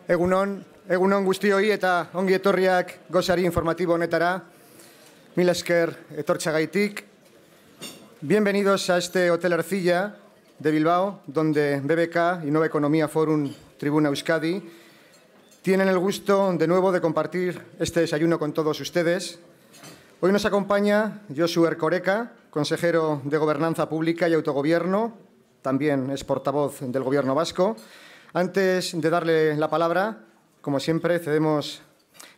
Egunon guztioi eta ongi etorriak gozari informatibo honetara. Mila esker etortxagaitik. Bienvenidos a este Hotel Arcilla de Bilbao, donde BBK y Nueva Economía Forum Tribuna Euskadi tienen el gusto de nuevo de compartir este desayuno con todos ustedes. Hoy nos acompaña Josu Erkoreka, consejero de Gobernanza Pública y Autogobierno, también es portavoz del Gobierno vasco. Antes de darle la palabra, como siempre, cedemos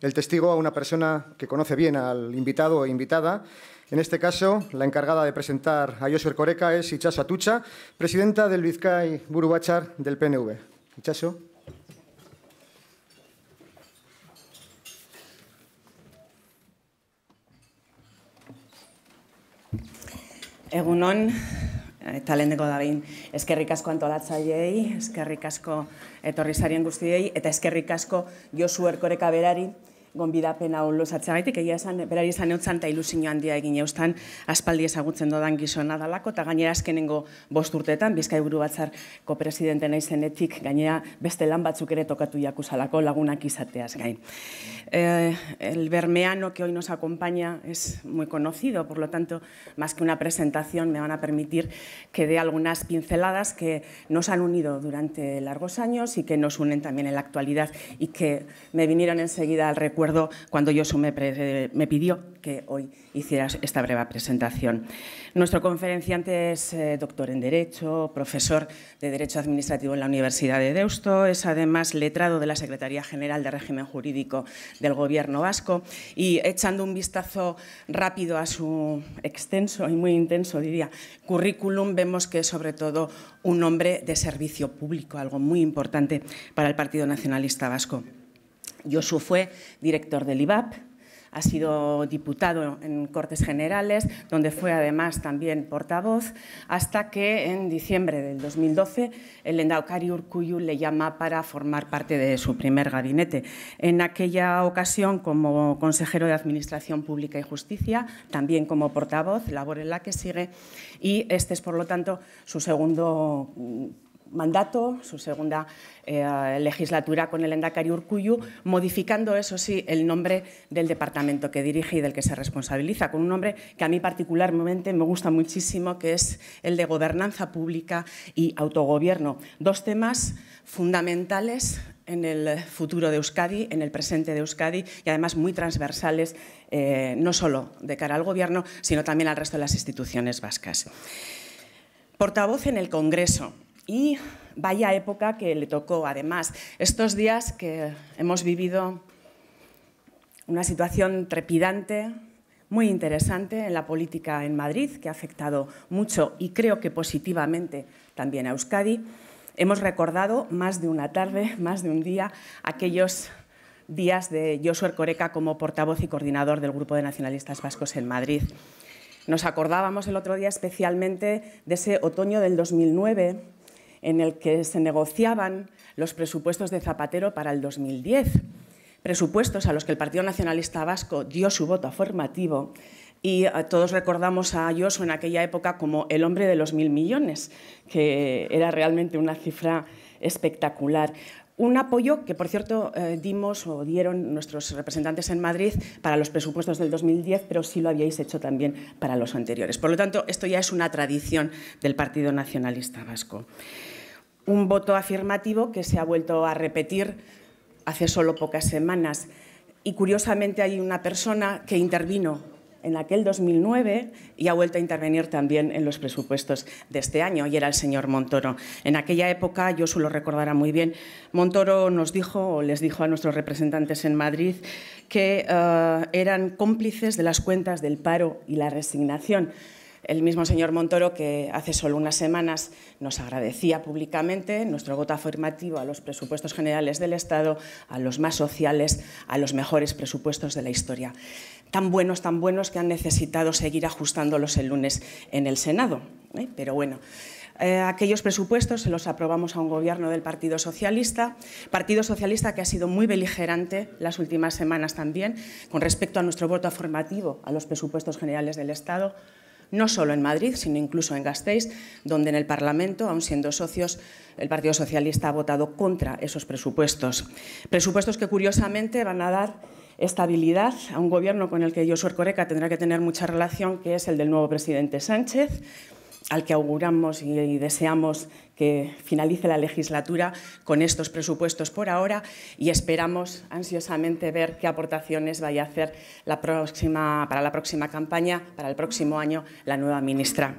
el testigo a una persona que conoce bien al invitado o invitada. En este caso, la encargada de presentar a Josu Erkoreka es Itxaso Atutxa, presidenta del Bizkai Buru Batzar del PNV. Itxaso. Egunon, eta lehenengo da behin, eskerrik asko antolatzaileei, eskerrik asko etorri zarien guztiei, eta eskerrik asko Josu Erkoreka berari, gonbidapen hau luzatzeagaitik, egia esan, berari izan eutzan eta ilusio handia egin eustan, aspaldi ezagutzen dodan gizona dalako, eta gainera azkenengo 5 urteetan, Bizkai Buru Batzarko presidente naizenetik, gainera beste lan batzuk ere tokatu jakuzalako lagunak izateaz gain. El bermeano que hoy nos acompaña es muy conocido, por lo tanto, más que una presentación, me van a permitir que dé algunas pinceladas que nos han unido durante largos años y que nos unen también en la actualidad y que me vinieron enseguida al recuerdo cuando Josu me pidió que hoy hiciera esta breve presentación. Nuestro conferenciante es doctor en Derecho, profesor de Derecho Administrativo en la Universidad de Deusto, es además letrado de la Secretaría General de Régimen Jurídico del Gobierno vasco y echando un vistazo rápido a su extenso y muy intenso, diría, currículum, vemos que es sobre todo un hombre de servicio público, algo muy importante para el Partido Nacionalista Vasco. Josu fue director del IVAP, ha sido diputado en Cortes Generales, donde fue además también portavoz, hasta que en diciembre del 2012 el Lehendakari Urkullu le llama para formar parte de su primer gabinete. En aquella ocasión como consejero de Administración Pública y Justicia, también como portavoz, labor en la que sigue, y este es por lo tanto su segundo mandato, su segunda legislatura con el Lehendakari Urkullu, modificando, eso sí, el nombre del departamento que dirige y del que se responsabiliza, con un nombre que a mí particularmente me gusta muchísimo, que es el de Gobernanza Pública y Autogobierno. 2 temas fundamentales en el futuro de Euskadi, en el presente de Euskadi y además muy transversales, no solo de cara al Gobierno, sino también al resto de las instituciones vascas. Portavoz en el Congreso. Y vaya época que le tocó, además, estos días que hemos vivido una situación trepidante, muy interesante en la política en Madrid, que ha afectado mucho y creo que positivamente también a Euskadi. Hemos recordado más de una tarde, más de un día, aquellos días de Josu Erkoreka como portavoz y coordinador del Grupo de Nacionalistas Vascos en Madrid. Nos acordábamos el otro día especialmente de ese otoño del 2009, en el que se negociaban los presupuestos de Zapatero para el 2010, presupuestos a los que el Partido Nacionalista Vasco dio su voto afirmativo y todos recordamos a Josu en aquella época como el hombre de los 1.000 millones, que era realmente una cifra espectacular. Un apoyo que, por cierto, dimos o dieron nuestros representantes en Madrid para los presupuestos del 2010, pero sí lo habíais hecho también para los anteriores. Por lo tanto, esto ya es una tradición del Partido Nacionalista Vasco. Un voto afirmativo que se ha vuelto a repetir hace solo pocas semanas. Y, curiosamente, hay una persona que intervino en aquel 2009 y ha vuelto a intervenir también en los presupuestos de este año, y era el señor Montoro. En aquella época, Josu lo recordará muy bien, Montoro nos dijo, o les dijo a nuestros representantes en Madrid, que eran cómplices de las cuentas del paro y la resignación. El mismo señor Montoro que hace solo unas semanas nos agradecía públicamente nuestro voto afirmativo a los presupuestos generales del Estado, a los más sociales, a los mejores presupuestos de la historia. Tan buenos que han necesitado seguir ajustándolos el lunes en el Senado. Pero bueno, aquellos presupuestos se los aprobamos a un gobierno del Partido Socialista que ha sido muy beligerante las últimas semanas también con respecto a nuestro voto afirmativo a los presupuestos generales del Estado, no solo en Madrid, sino incluso en Gasteiz, donde en el Parlamento, aun siendo socios, el Partido Socialista ha votado contra esos presupuestos. Presupuestos que, curiosamente, van a dar estabilidad a un gobierno con el que Josu Erkoreka tendrá que tener mucha relación, que es el del nuevo presidente Sánchez, al que auguramos y deseamos que finalice la legislatura con estos presupuestos por ahora, y esperamos ansiosamente ver qué aportaciones vaya a hacer para la próxima campaña, para el próximo año, la nueva ministra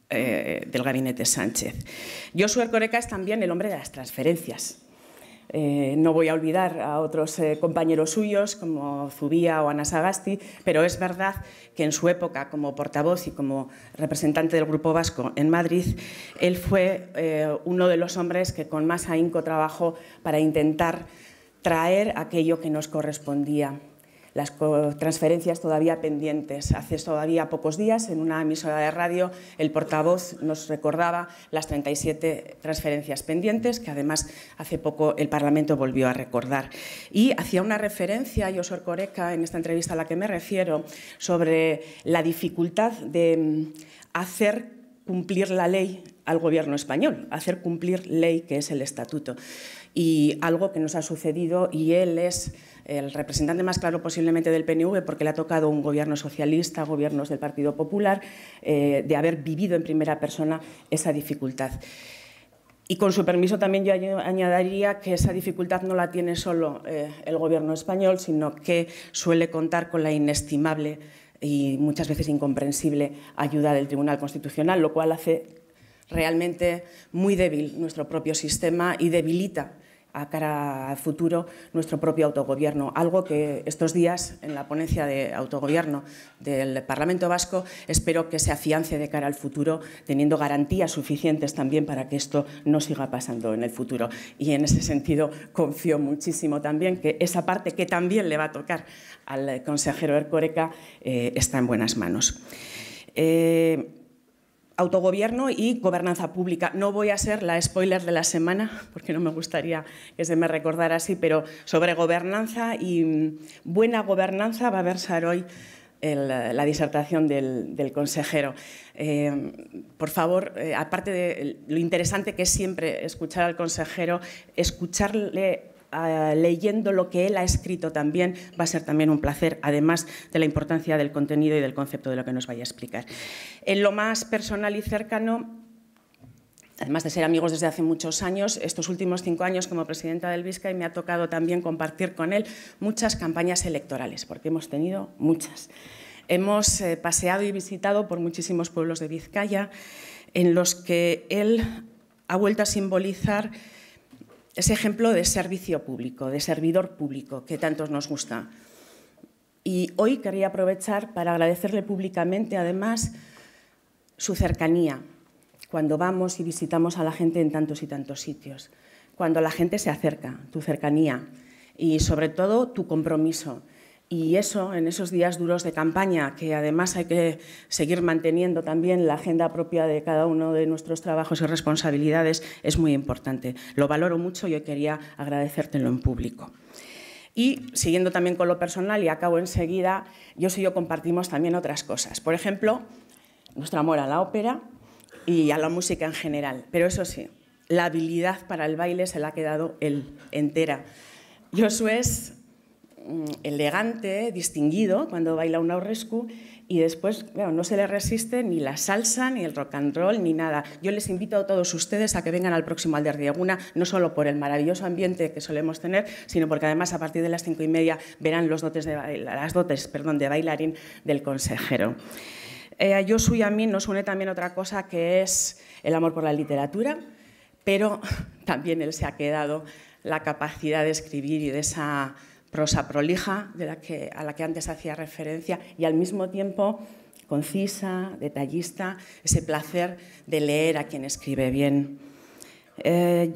del gabinete Sánchez. Josu Erkoreka es también el hombre de las transferencias. No voy a olvidar a otros compañeros suyos como Zubia o Ana Sagasti, pero es verdad que en su época como portavoz y como representante del Grupo Vasco en Madrid, él fue uno de los hombres que con más ahínco trabajó para intentar traer aquello que nos correspondía. Las transferencias todavía pendientes. Hace todavía pocos días, en una emisora de radio, el portavoz nos recordaba las 37 transferencias pendientes, que además hace poco el Parlamento volvió a recordar. Y hacía una referencia a Josu Erkoreka, en esta entrevista a la que me refiero, sobre la dificultad de hacer cumplir la ley al Gobierno español, hacer cumplir ley, que es el Estatuto. Y algo que nos ha sucedido, y él es el representante más claro posiblemente del PNV, porque le ha tocado un gobierno socialista, gobiernos del Partido Popular, de haber vivido en primera persona esa dificultad. Y con su permiso también yo añadiría que esa dificultad no la tiene solo el Gobierno español, sino que suele contar con la inestimable y muchas veces incomprensible ayuda del Tribunal Constitucional, lo cual hace realmente muy débil nuestro propio sistema y debilita a cara al futuro nuestro propio autogobierno, algo que estos días en la ponencia de autogobierno del Parlamento Vasco espero que se afiance de cara al futuro, teniendo garantías suficientes también para que esto no siga pasando en el futuro. Y en ese sentido confío muchísimo también que esa parte que también le va a tocar al consejero Erkoreka está en buenas manos. Autogobierno y gobernanza pública. No voy a ser la spoiler de la semana, porque no me gustaría que se me recordara así, pero sobre gobernanza y buena gobernanza va a versar hoy la disertación del consejero. Por favor, aparte de lo interesante que es siempre escuchar al consejero, escucharle leyendo lo que él ha escrito también va a ser también un placer, además de la importancia del contenido y del concepto de lo que nos vaya a explicar. En lo más personal y cercano, además de ser amigos desde hace muchos años, estos últimos 5 años como presidenta del Bizkaia me ha tocado también compartir con él muchas campañas electorales, porque hemos tenido muchas. Hemos paseado y visitado por muchísimos pueblos de Bizkaia en los que él ha vuelto a simbolizar ese ejemplo de servicio público, de servidor público, que tantos nos gusta. Y hoy quería aprovechar para agradecerle públicamente, además, su cercanía, cuando vamos y visitamos a la gente en tantos y tantos sitios, cuando la gente se acerca, tu cercanía y, sobre todo, tu compromiso. Y eso, en esos días duros de campaña, que además hay que seguir manteniendo también la agenda propia de cada uno de nuestros trabajos y responsabilidades, es muy importante. Lo valoro mucho y hoy quería agradecértelo en público. Y, siguiendo también con lo personal, y acabo enseguida, Josu y yo compartimos también otras cosas. Por ejemplo, nuestro amor a la ópera y a la música en general. Pero eso sí, la habilidad para el baile se la ha quedado él entera. Josu es elegante, distinguido cuando baila un aurresku y después, claro, no se le resiste ni la salsa, ni el rock and roll, ni nada. Yo les invito a todos ustedes a que vengan al próximo Alder de Eguna, no solo por el maravilloso ambiente que solemos tener, sino porque además a partir de las 5:30 verán las dotes de bailarín del consejero. A Josu y a mí nos une también otra cosa, que es el amor por la literatura, pero también él se ha quedado la capacidad de escribir y de esa prosa prolija a la que antes hacía referencia y al mismo tiempo concisa, detallista, ese placer de leer a quien escribe bien.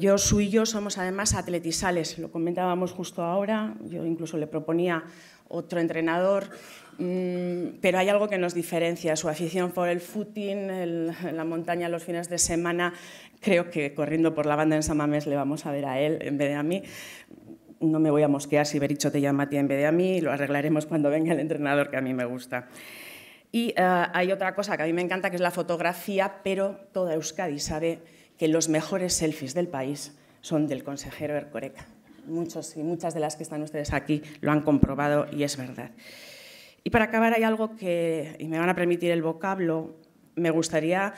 Josu y yo somos además atletisales, lo comentábamos justo ahora, yo incluso le proponía otro entrenador, pero hay algo que nos diferencia, su afición por el footing, en la montaña los fines de semana. Creo que corriendo por la banda en San Mamés le vamos a ver a él en vez de a mí. No me voy a mosquear si Bericho te llama a ti en vez de a mí, lo arreglaremos cuando venga el entrenador que a mí me gusta. Y hay otra cosa que a mí me encanta, que es la fotografía, pero toda Euskadi sabe que los mejores selfies del país son del consejero Erkoreka. Muchos y muchas de las que están ustedes aquí lo han comprobado y es verdad. Y para acabar hay algo que, y me van a permitir el vocablo, me gustaría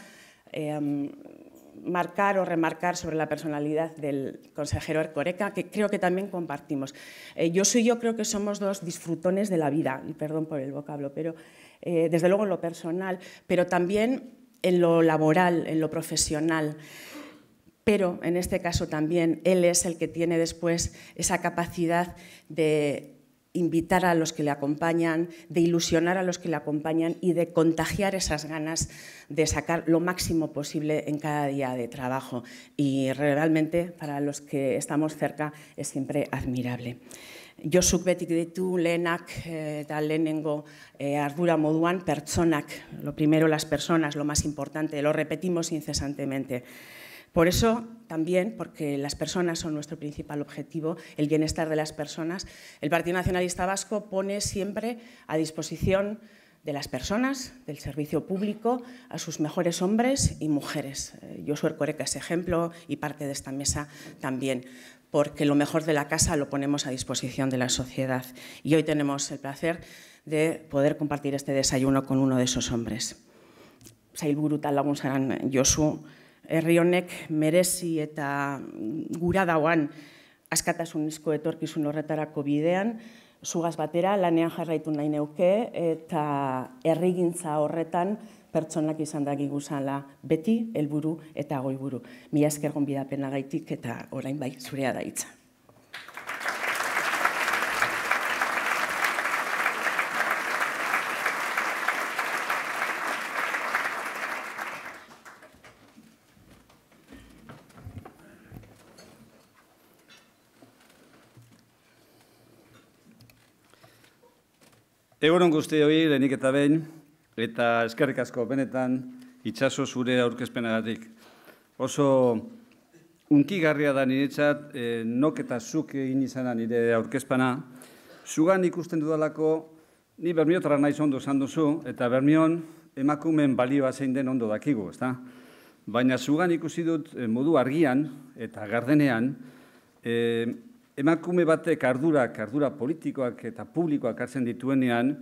marcar o remarcar sobre la personalidad del consejero Erkoreka, que creo que también compartimos. Josu y yo creo que somos dos disfrutones de la vida, y perdón por el vocablo, pero desde luego en lo personal, pero también en lo laboral, en lo profesional. Pero en este caso también él es el que tiene después esa capacidad de invitar a los que le acompañan, de ilusionar a los que le acompañan y de contagiar esas ganas de sacar lo máximo posible en cada día de trabajo. Y realmente para los que estamos cerca es siempre admirable. Josuk betik ditu lehenak eta lehenengo ardura moduan pertsonak, lo primero las personas, lo más importante, lo repetimos incesantemente. Por eso, también, porque las personas son nuestro principal objetivo, el bienestar de las personas, el Partido Nacionalista Vasco pone siempre a disposición de las personas, del servicio público, a sus mejores hombres y mujeres. Josu Erkoreka es ejemplo y parte de esta mesa también, porque lo mejor de la casa lo ponemos a disposición de la sociedad. Y hoy tenemos el placer de poder compartir este desayuno con uno de esos hombres. Sailburu eta lagun zaren Josu, herri honek merezi eta gura dauan askatasunezko etorkizun horretarako bidean, zugaz batera lanean jarraitu nahi neuke eta herrigintza horretan pertsonak izan dagiguzala beti helburu eta goiburu. Mila esker gonbidapenagaitik eta orain bai zurea da hitza. Egunon guztioi, lehenik eta behin, eta eskerrik asko benetan itxaso zure aurkezpenagatik. Oso unkigarria da niretzat, nok eta zuk egin izana nire aurkezpena. Zugan ikusten dudalako, ni Bermiotara naiz ondo esan duzu, eta Bermion emakumeen balioa zein den ondo dakigu, ezta? Baina zugan ikusi dut modu argian eta gardenean, emakume batek ardura politikoak eta publikoak hartzen dituenean,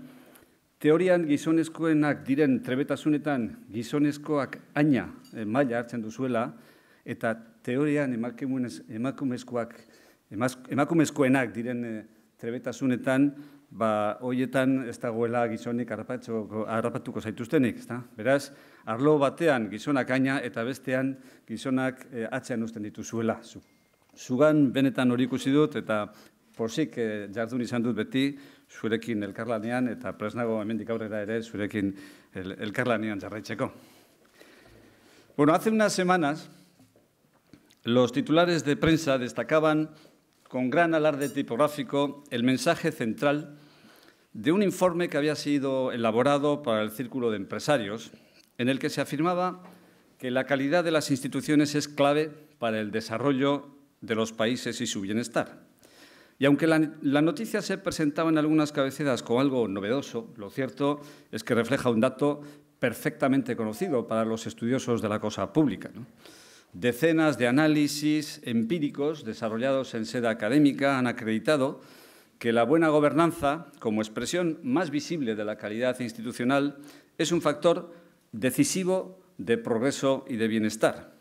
teorian gizonezkoenak diren trebetasunetan gizonezkoak aina maila hartzen duzuela, eta teorian emakumezkoenak diren trebetasunetan, hoietan ez dagoela gizonik harrapatuko zaituztenik. Beraz, arlo batean gizonak aina eta bestean gizonak atzean uzten dituzuela. Zugan benetan hori ikusi dut eta pozik jardun izan dut beti zurekin elkarlanean eta presnago hemendik aurrera ere zurekin elkarlanean jarraitzeko. Bueno, hace unas semanas los titulares de prensa destacaban con gran alarde tipográfico el mensaje central de un informe que había sido elaborado para el Círculo de Empresarios, en el que se afirmaba que la calidad de las instituciones es clave para el desarrollo de los países y su bienestar. Y aunque la noticia se presentaba en algunas cabeceras como algo novedoso, lo cierto es que refleja un dato perfectamente conocido para los estudiosos de la cosa pública, ¿no? Decenas de análisis empíricos desarrollados en sede académica han acreditado que la buena gobernanza, como expresión más visible de la calidad institucional, es un factor decisivo de progreso y de bienestar.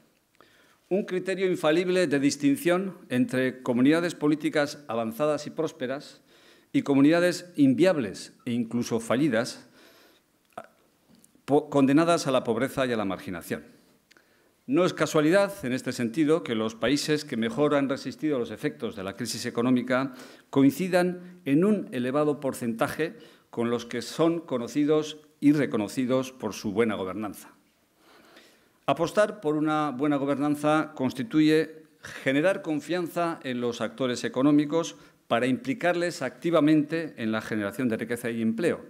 Un criterio infalible de distinción entre comunidades políticas avanzadas y prósperas y comunidades inviables e incluso fallidas, condenadas a la pobreza y a la marginación. No es casualidad, en este sentido, que los países que mejor han resistido los efectos de la crisis económica coincidan en un elevado porcentaje con los que son conocidos y reconocidos por su buena gobernanza. Apostar por una buena gobernanza constituye generar confianza en los actores económicos para implicarles activamente en la generación de riqueza y empleo,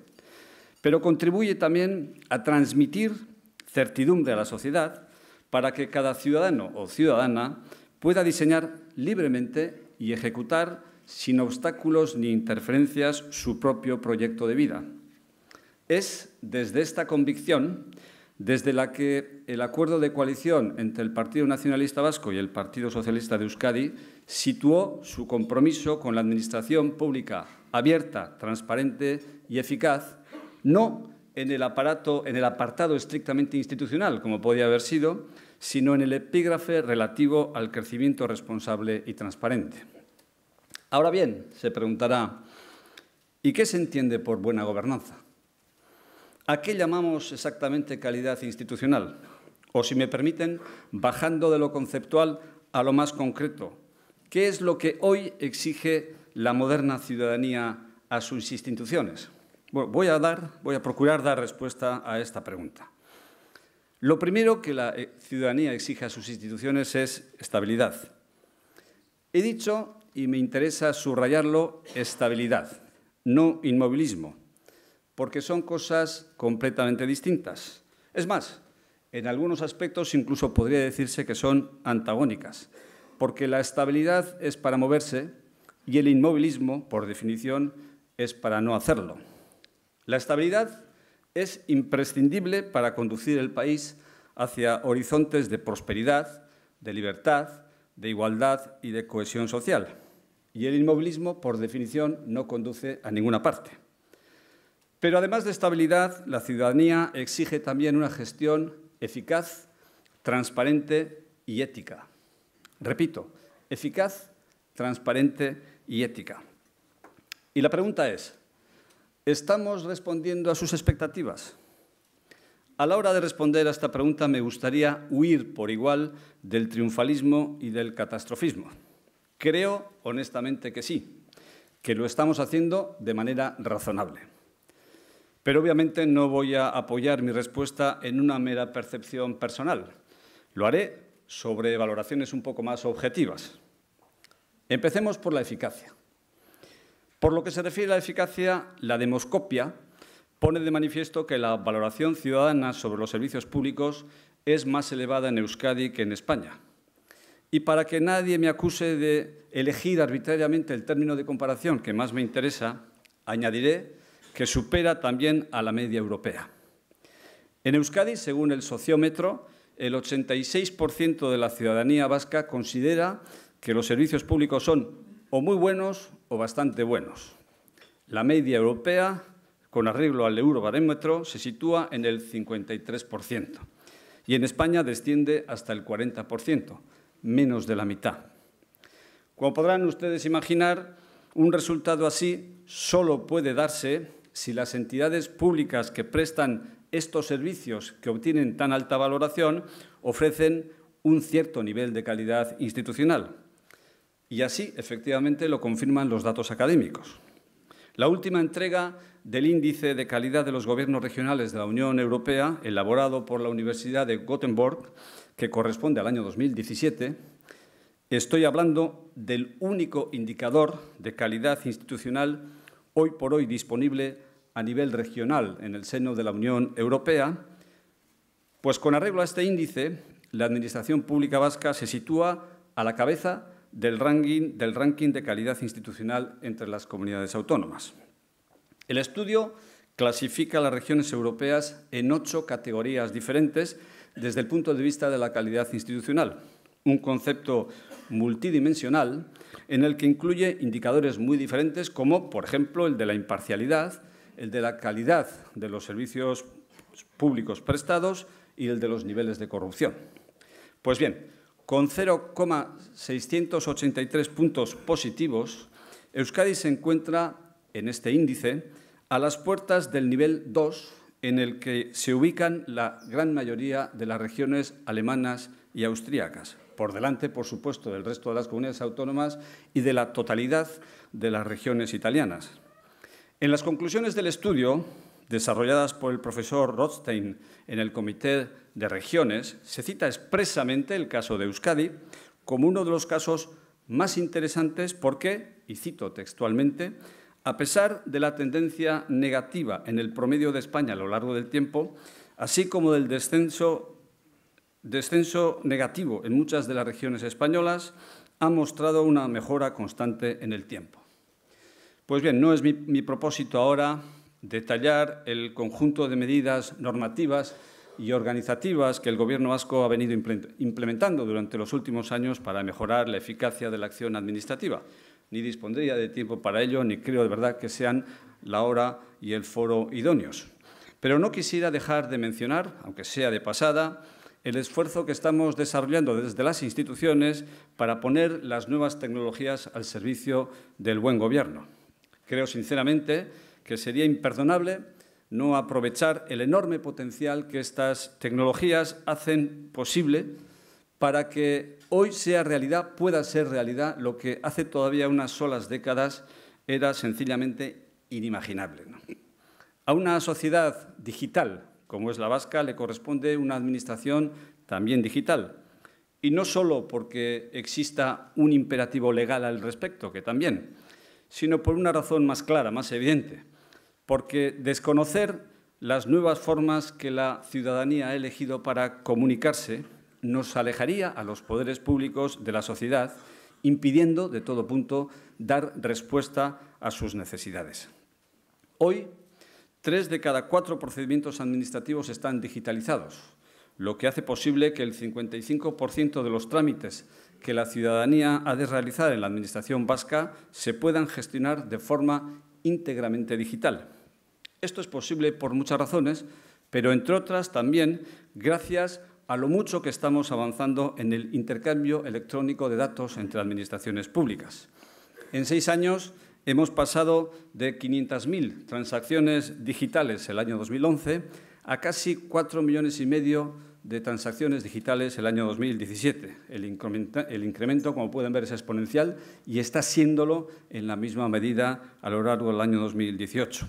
pero contribuye también a transmitir certidumbre a la sociedad para que cada ciudadano o ciudadana pueda diseñar libremente y ejecutar sin obstáculos ni interferencias su propio proyecto de vida. Es desde esta convicción desde la que el acuerdo de coalición entre el Partido Nacionalista Vasco y el Partido Socialista de Euskadi situó su compromiso con la administración pública abierta, transparente y eficaz, no en el apartado estrictamente institucional, como podía haber sido, sino en el epígrafe relativo al crecimiento responsable y transparente. Ahora bien, se preguntará, ¿y qué se entiende por buena gobernanza? ¿A qué llamamos exactamente calidad institucional? O, si me permiten, bajando de lo conceptual a lo más concreto, ¿qué es lo que hoy exige la moderna ciudadanía a sus instituciones? Bueno, voy a procurar dar respuesta a esta pregunta. Lo primero que la ciudadanía exige a sus instituciones es estabilidad. He dicho, y me interesa subrayarlo, estabilidad, no inmovilismo, porque son cosas completamente distintas. Es más, en algunos aspectos incluso podría decirse que son antagónicas, porque la estabilidad es para moverse y el inmovilismo, por definición, es para no hacerlo. La estabilidad es imprescindible para conducir el país hacia horizontes de prosperidad, de libertad, de igualdad y de cohesión social. Y el inmovilismo, por definición, no conduce a ninguna parte. Pero además de estabilidad, la ciudadanía exige también una gestión eficaz, transparente y ética. Repito, eficaz, transparente y ética. Y la pregunta es, ¿estamos respondiendo a sus expectativas? A la hora de responder a esta pregunta me gustaría huir por igual del triunfalismo y del catastrofismo. Creo, honestamente, que sí, que lo estamos haciendo de manera razonable. Pero obviamente no voy a apoyar mi respuesta en una mera percepción personal. Lo haré sobre valoraciones un poco más objetivas. Empecemos por la eficacia. Por lo que se refiere a la eficacia, la demoscopia pone de manifiesto que la valoración ciudadana sobre los servicios públicos es más elevada en Euskadi que en España. Y para que nadie me acuse de elegir arbitrariamente el término de comparación que más me interesa, añadiré que supera también a la media europea. En Euskadi, según el sociómetro, el 86% de la ciudadanía vasca considera que los servicios públicos son o muy buenos o bastante buenos. La media europea, con arreglo al Eurobarómetro, se sitúa en el 53%. Y en España desciende hasta el 40%, menos de la mitad. Como podrán ustedes imaginar, un resultado así solo puede darse si las entidades públicas que prestan estos servicios que obtienen tan alta valoración ofrecen un cierto nivel de calidad institucional. Y así, efectivamente, lo confirman los datos académicos. La última entrega del Índice de Calidad de los Gobiernos Regionales de la Unión Europea, elaborado por la Universidad de Göteborg, que corresponde al año 2017, estoy hablando del único indicador de calidad institucional hoy por hoy disponible a nivel regional en el seno de la Unión Europea, pues con arreglo a este índice, la Administración Pública Vasca se sitúa a la cabeza del ranking de calidad institucional entre las comunidades autónomas. El estudio clasifica a las regiones europeas en 8 categorías diferentes desde el punto de vista de la calidad institucional, un concepto multidimensional en el que incluye indicadores muy diferentes como, por ejemplo, el de la imparcialidad, el de la calidad de los servicios públicos prestados y el de los niveles de corrupción. Pues bien, con 0,683 puntos positivos, Euskadi se encuentra en este índice a las puertas del nivel 2, en el que se ubican la gran mayoría de las regiones alemanas y austríacas, por delante, por supuesto, del resto de las comunidades autónomas y de la totalidad de las regiones italianas. En las conclusiones del estudio, desarrolladas por el profesor Rothstein en el Comité de Regiones, se cita expresamente el caso de Euskadi como uno de los casos más interesantes porque, y cito textualmente, a pesar de la tendencia negativa en el promedio de España a lo largo del tiempo, así como del descenso negativo en muchas de las regiones españolas, ha mostrado una mejora constante en el tiempo. Pues bien, no es mi propósito ahora detallar el conjunto de medidas normativas y organizativas que el Gobierno vasco ha venido implementando durante los últimos años para mejorar la eficacia de la acción administrativa. Ni dispondría de tiempo para ello, ni creo de verdad que sean la hora y el foro idóneos. Pero no quisiera dejar de mencionar, aunque sea de pasada, el esfuerzo que estamos desarrollando desde las instituciones para poner las nuevas tecnologías al servicio del buen gobierno. Creo sinceramente que sería imperdonable no aprovechar el enorme potencial que estas tecnologías hacen posible para que hoy sea realidad, pueda ser realidad, lo que hace todavía unas solas décadas era sencillamente inimaginable, ¿no? A una sociedad digital como es la vasca le corresponde una administración también digital. Y no solo porque exista un imperativo legal al respecto, que también, sino por una razón más clara, más evidente, porque desconocer las nuevas formas que la ciudadanía ha elegido para comunicarse nos alejaría a los poderes públicos de la sociedad, impidiendo, de todo punto, dar respuesta a sus necesidades. Hoy, 3 de cada 4 procedimientos administrativos están digitalizados, lo que hace posible que el 55% de los trámites que la ciudadanía ha de realizar en la Administración vasca se puedan gestionar de forma íntegramente digital. Esto es posible por muchas razones, pero entre otras también gracias a lo mucho que estamos avanzando en el intercambio electrónico de datos entre administraciones públicas. En 6 años hemos pasado de 500.000 transacciones digitales el año 2011 a casi 4,5 millones de transacciones digitales el año 2017. El incremento, como pueden ver, es exponencial y está siéndolo en la misma medida a lo largo del año 2018.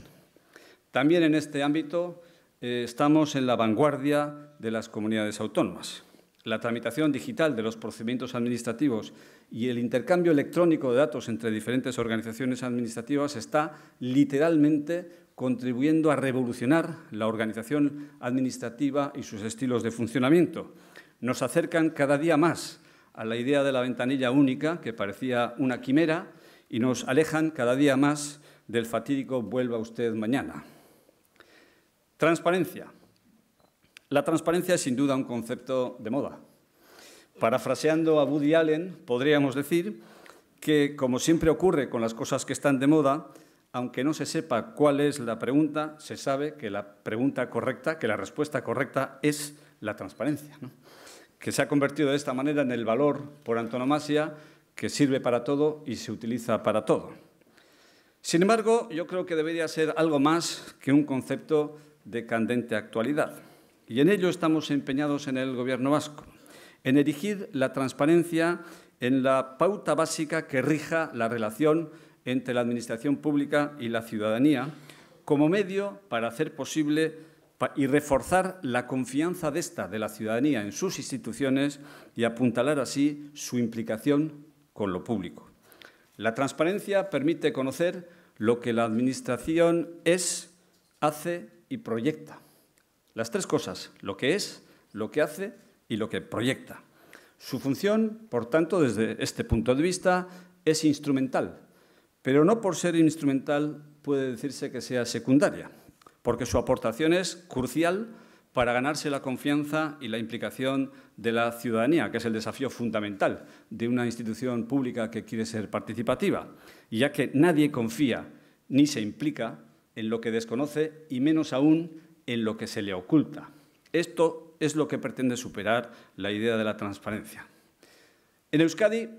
También en este ámbito estamos en la vanguardia de las comunidades autónomas. La tramitación digital de los procedimientos administrativos y el intercambio electrónico de datos entre diferentes organizaciones administrativas está literalmente contribuyendo a revolucionar la organización administrativa y sus estilos de funcionamiento. Nos acercan cada día más a la idea de la ventanilla única, que parecía una quimera, y nos alejan cada día más del fatídico «vuelva usted mañana». Transparencia. La transparencia es sin duda un concepto de moda. Parafraseando a Woody Allen, podríamos decir que, como siempre ocurre con las cosas que están de moda, aunque no se sepa cuál es la pregunta, se sabe que la pregunta correcta, que la respuesta correcta es la transparencia, ¿no? Que se ha convertido de esta manera en el valor por antonomasia que sirve para todo y se utiliza para todo. Sin embargo, yo creo que debería ser algo más que un concepto de candente actualidad. Y en ello estamos empeñados en el Gobierno vasco, en erigir la transparencia en la pauta básica que rija la relación entre la Administración pública y la ciudadanía, como medio para hacer posible y reforzar la confianza de la ciudadanía en sus instituciones y apuntalar así su implicación con lo público. La transparencia permite conocer lo que la Administración es, hace y proyecta. Las 3 cosas, lo que es, lo que hace y lo que proyecta. Su función, por tanto, desde este punto de vista, es instrumental, pero no por ser instrumental puede decirse que sea secundaria, porque su aportación es crucial para ganarse la confianza y la implicación de la ciudadanía, que es el desafío fundamental de una institución pública que quiere ser participativa, y ya que nadie confía ni se implica en lo que desconoce y menos aún en lo que se le oculta. Esto es lo que pretende superar la idea de la transparencia. En Euskadi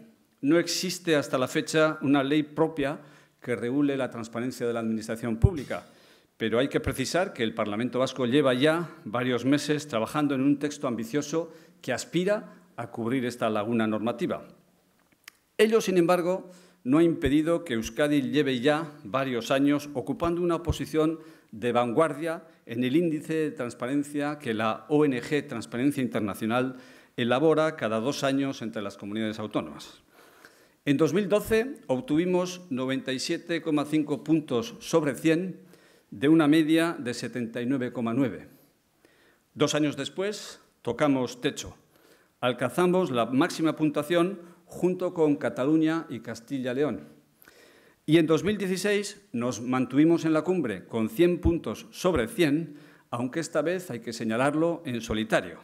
no existe hasta la fecha una ley propia que regule la transparencia de la Administración pública, pero hay que precisar que el Parlamento vasco lleva ya varios meses trabajando en un texto ambicioso que aspira a cubrir esta laguna normativa. Ello, sin embargo, no ha impedido que Euskadi lleve ya varios años ocupando una posición de vanguardia en el índice de transparencia que la ONG Transparencia Internacional elabora cada 2 años entre las comunidades autónomas. En 2012 obtuvimos 97,5 puntos sobre 100 de una media de 79,9. 2 años después tocamos techo. Alcanzamos la máxima puntuación junto con Cataluña y Castilla y León. Y en 2016 nos mantuvimos en la cumbre con 100 puntos sobre 100, aunque esta vez hay que señalarlo en solitario.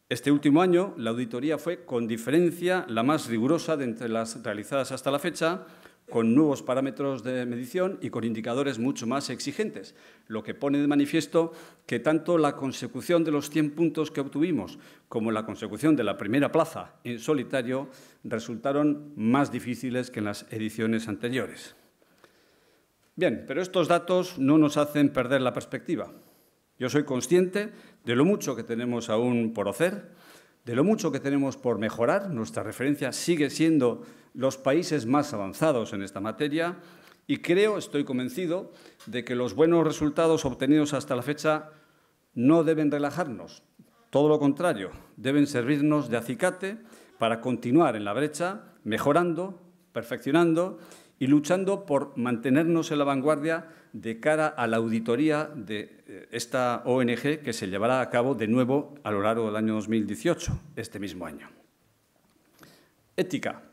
Este último año la auditoría fue con diferencia la más rigurosa de entre las realizadas hasta la fecha, con nuevos parámetros de medición y con indicadores mucho más exigentes, lo que pone de manifiesto que tanto la consecución de los 100 puntos que obtuvimos como la consecución de la primera plaza en solitario resultaron más difíciles que en las ediciones anteriores. Bien, pero estos datos no nos hacen perder la perspectiva. Yo soy consciente de lo mucho que tenemos aún por hacer, de lo mucho que tenemos por mejorar. Nuestra referencia sigue siendo los países más avanzados en esta materia y estoy convencido de que los buenos resultados obtenidos hasta la fecha no deben relajarnos. Todo lo contrario, deben servirnos de acicate para continuar en la brecha, mejorando, perfeccionando y luchando por mantenernos en la vanguardia de cara a la auditoría de esta ONG que se llevará a cabo de nuevo a lo largo del año 2018, este mismo año. Ética.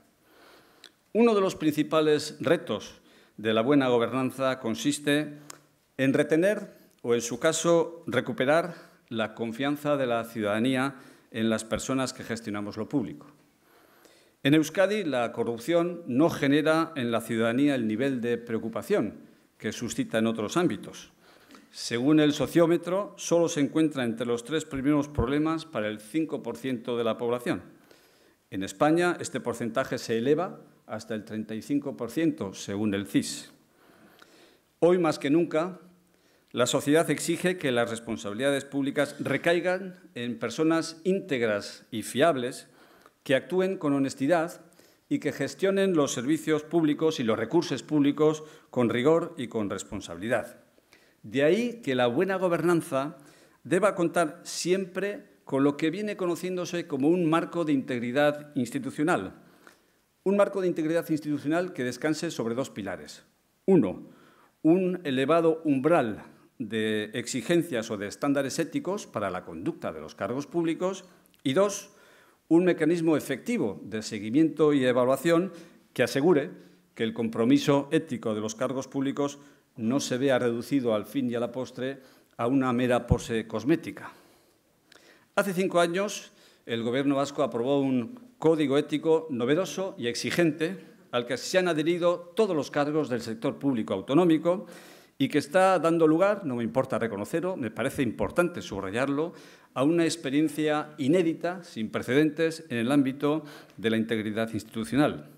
Uno de los principales retos de la buena gobernanza consiste en retener o, en su caso, recuperar la confianza de la ciudadanía en las personas que gestionamos lo público. En Euskadi, la corrupción no genera en la ciudadanía el nivel de preocupación que suscita en otros ámbitos. Según el sociómetro, solo se encuentra entre los 3 primeros problemas para el 5% de la población. En España, este porcentaje se eleva hasta el 35%, según el CIS. Hoy, más que nunca, la sociedad exige que las responsabilidades públicas recaigan en personas íntegras y fiables que actúen con honestidad y que gestionen los servicios públicos y los recursos públicos con rigor y con responsabilidad. De ahí que la buena gobernanza deba contar siempre con lo que viene conociéndose como un marco de integridad institucional. Un marco de integridad institucional que descanse sobre 2 pilares. 1, un elevado umbral de exigencias o de estándares éticos para la conducta de los cargos públicos. Y 2, un mecanismo efectivo de seguimiento y evaluación que asegure que el compromiso ético de los cargos públicos no se vea reducido al fin y a la postre a una mera pose cosmética. Hace 5 años, el Gobierno vasco aprobó un código ético novedoso y exigente al que se han adherido todos los cargos del sector público autonómico y que está dando lugar, no me importa reconocerlo, me parece importante subrayarlo, a una experiencia inédita, sin precedentes, en el ámbito de la integridad institucional.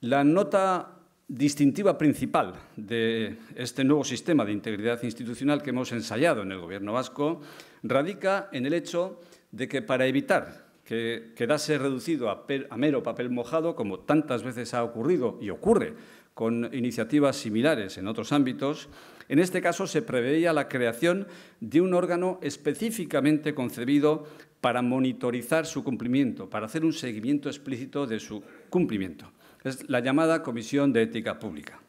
La nota distintiva principal de este nuevo sistema de integridad institucional que hemos ensayado en el Gobierno vasco radica en el hecho de que, para evitar que quedase reducido a mero papel mojado, como tantas veces ha ocurrido y ocurre con iniciativas similares en otros ámbitos, en este caso se preveía la creación de un órgano específicamente concebido para monitorizar su cumplimiento, para hacer un seguimiento explícito de su cumplimiento. Es la llamada Comisión de Ética Pública.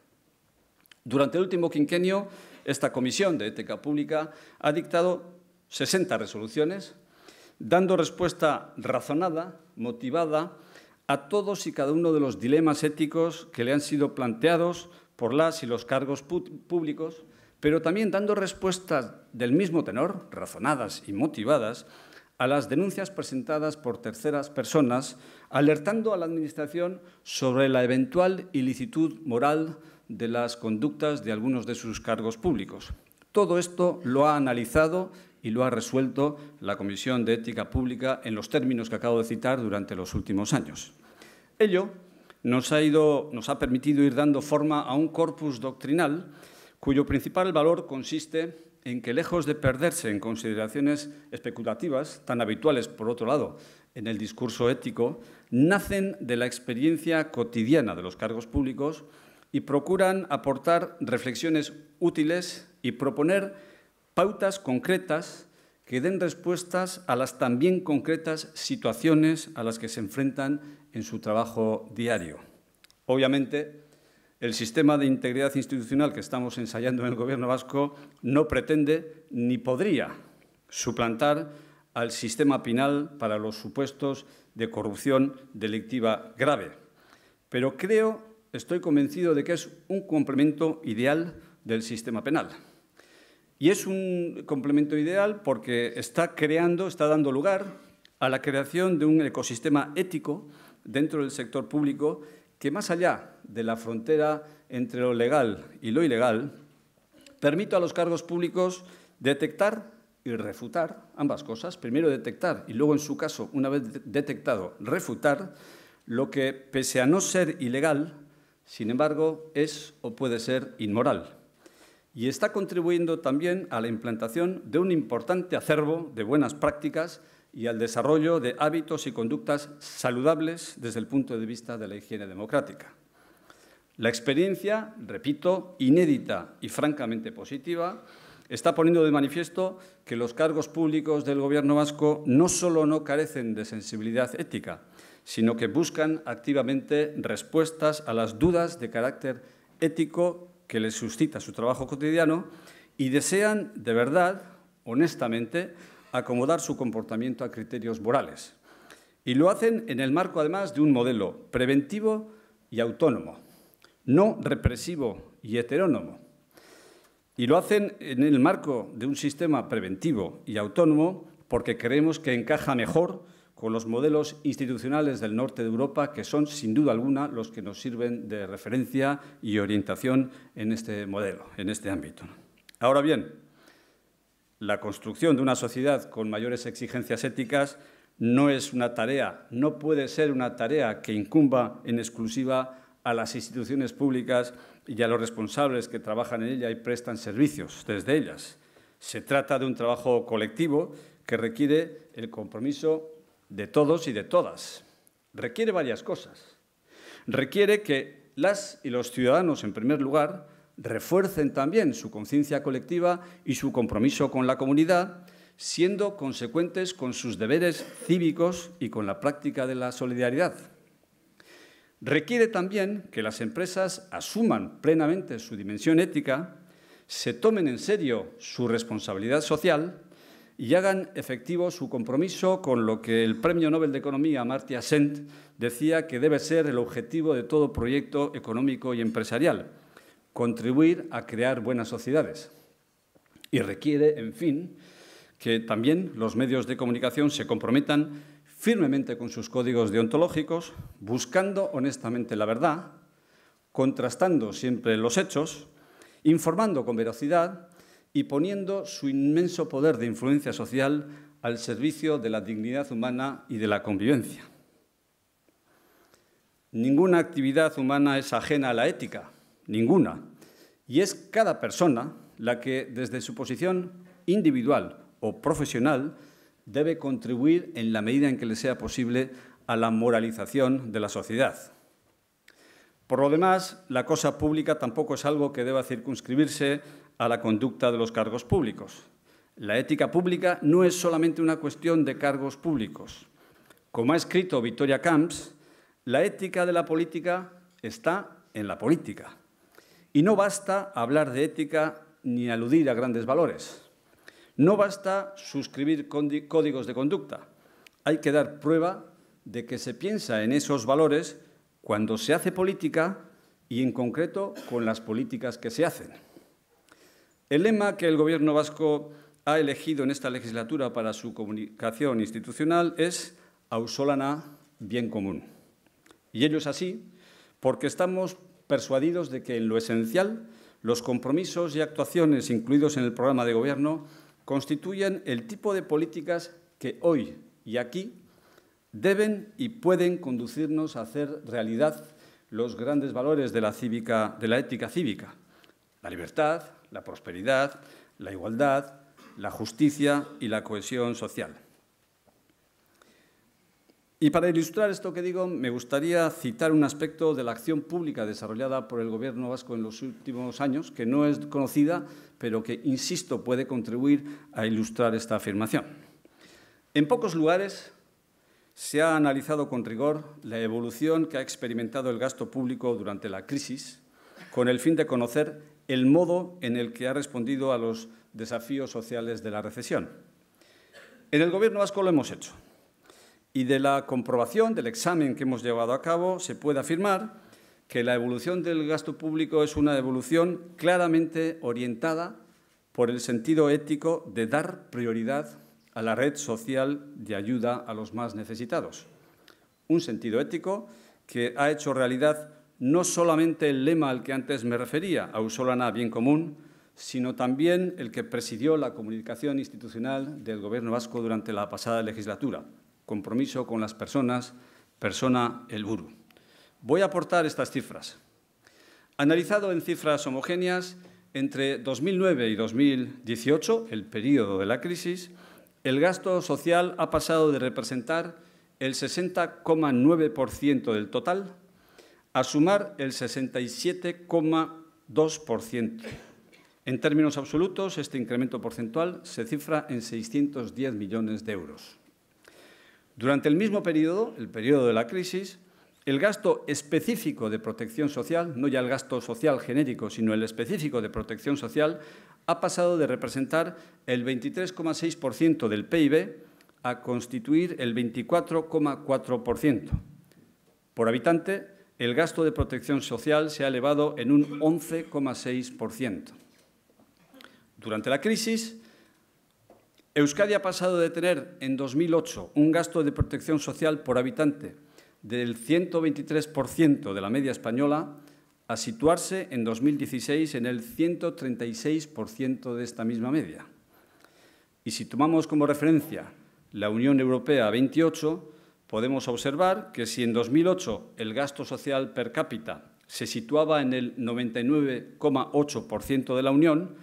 Durante el último quinquenio, esta Comisión de Ética Pública ha dictado 60 resoluciones, dando respuesta razonada, motivada, a todos y cada uno de los dilemas éticos que le han sido planteados por las y los cargos públicos, pero también dando respuestas del mismo tenor, razonadas y motivadas, a las denuncias presentadas por terceras personas, alertando a la Administración sobre la eventual ilicitud moral de las conductas de algunos de sus cargos públicos. Todo esto lo ha analizado y lo ha resuelto la Comisión de Ética Pública en los términos que acabo de citar durante los últimos años. Ello nos ha permitido ir dando forma a un corpus doctrinal cuyo principal valor consiste en que, lejos de perderse en consideraciones especulativas, tan habituales, por otro lado, en el discurso ético, nacen de la experiencia cotidiana de los cargos públicos y procuran aportar reflexiones útiles y proponer pautas concretas que den respuestas a las también concretas situaciones a las que se enfrentan en su trabajo diario. Obviamente, el sistema de integridad institucional que estamos ensayando en el Gobierno vasco no pretende ni podría suplantar al sistema penal para los supuestos de corrupción delictiva grave. Pero creo estoy convencido de que es un complemento ideal del sistema penal. Y es un complemento ideal porque está dando lugar a la creación de un ecosistema ético dentro del sector público que, más allá de la frontera entre lo legal y lo ilegal, permite a los cargos públicos detectar y refutar ambas cosas. Primero detectar y luego, en su caso, una vez detectado, refutar lo que, pese a no ser ilegal, sin embargo, es o puede ser inmoral. Y está contribuyendo también a la implantación de un importante acervo de buenas prácticas y al desarrollo de hábitos y conductas saludables desde el punto de vista de la higiene democrática. La experiencia, repito, inédita y francamente positiva, está poniendo de manifiesto que los cargos públicos del Gobierno vasco no solo no carecen de sensibilidad ética, sino que buscan activamente respuestas a las dudas de carácter ético que les suscita su trabajo cotidiano y desean, de verdad, honestamente, acomodar su comportamiento a criterios morales. Y lo hacen en el marco, además, de un modelo preventivo y autónomo, no represivo y heterónomo. Y lo hacen en el marco de un sistema preventivo y autónomo porque creemos que encaja mejor con los modelos institucionales del norte de Europa, que son, sin duda alguna, los que nos sirven de referencia y orientación en este modelo, en este ámbito. Ahora bien, la construcción de una sociedad con mayores exigencias éticas no es una tarea, no puede ser una tarea que incumba en exclusiva a las instituciones públicas y a los responsables que trabajan en ella y prestan servicios desde ellas. Se trata de un trabajo colectivo que requiere el compromiso de todos y de todas. Requiere varias cosas. Requiere que las y los ciudadanos, en primer lugar, refuercen también su conciencia colectiva y su compromiso con la comunidad, siendo consecuentes con sus deberes cívicos y con la práctica de la solidaridad. Requiere también que las empresas asuman plenamente su dimensión ética, se tomen en serio su responsabilidad social y hagan efectivo su compromiso con lo que el Premio Nobel de Economía, Amartya Sen, decía que debe ser el objetivo de todo proyecto económico y empresarial: contribuir a crear buenas sociedades. Y requiere, en fin, que también los medios de comunicación se comprometan firmemente con sus códigos deontológicos, buscando honestamente la verdad, contrastando siempre los hechos, informando con veracidad y poniendo su inmenso poder de influencia social al servicio de la dignidad humana y de la convivencia. Ninguna actividad humana es ajena a la ética, ninguna. Y es cada persona la que, desde su posición individual o profesional, debe contribuir en la medida en que le sea posible a la moralización de la sociedad. Por lo demás, la cosa pública tampoco es algo que deba circunscribirse a la conducta de los cargos públicos. La ética pública no es solamente una cuestión de cargos públicos. Como ha escrito Victoria Camps, la ética de la política está en la política. Y no basta hablar de ética ni aludir a grandes valores. No basta suscribir códigos de conducta. Hay que dar prueba de que se piensa en esos valores cuando se hace política y, en concreto, con las políticas que se hacen. El lema que el Gobierno vasco ha elegido en esta legislatura para su comunicación institucional es «Auzolana, bien común». Y ello es así porque estamos persuadidos de que, en lo esencial, los compromisos y actuaciones incluidos en el programa de Gobierno constituyen el tipo de políticas que hoy y aquí deben y pueden conducirnos a hacer realidad los grandes valores de la ética cívica: la libertad, la prosperidad, la igualdad, la justicia y la cohesión social. Y para ilustrar esto que digo, me gustaría citar un aspecto de la acción pública desarrollada por el Gobierno vasco en los últimos años, que no es conocida, pero que, insisto, puede contribuir a ilustrar esta afirmación. En pocos lugares se ha analizado con rigor la evolución que ha experimentado el gasto público durante la crisis, con el fin de conocer el modo en el que ha respondido a los desafíos sociales de la recesión. En el Gobierno vasco lo hemos hecho. Y de la comprobación del examen que hemos llevado a cabo se puede afirmar que la evolución del gasto público es una evolución claramente orientada por el sentido ético de dar prioridad a la red social de ayuda a los más necesitados. Un sentido ético que ha hecho realidad no solamente el lema al que antes me refería, auzolana bien común, sino también el que presidió la comunicación institucional del Gobierno vasco durante la pasada legislatura, compromiso con las personas, persona helburu. Voy a aportar estas cifras. Analizado en cifras homogéneas, entre 2009 y 2018, el periodo de la crisis, el gasto social ha pasado de representar el 60,9% del total a sumar el 67,2%. En términos absolutos, este incremento porcentual se cifra en 610 millones de euros. Durante el mismo periodo, el periodo de la crisis, el gasto específico de protección social, no ya el gasto social genérico, sino el específico de protección social, ha pasado de representar el 23,6% del PIB a constituir el 24,4%. Por habitante, el gasto de protección social se ha elevado en un 11,6%. Durante la crisis, Euskadi ha pasado de tener en 2008 un gasto de protección social por habitante del 123% de la media española a situarse en 2016 en el 136% de esta misma media. Y si tomamos como referencia la Unión Europea 28, podemos observar que si en 2008 el gasto social per cápita se situaba en el 99,8% de la Unión,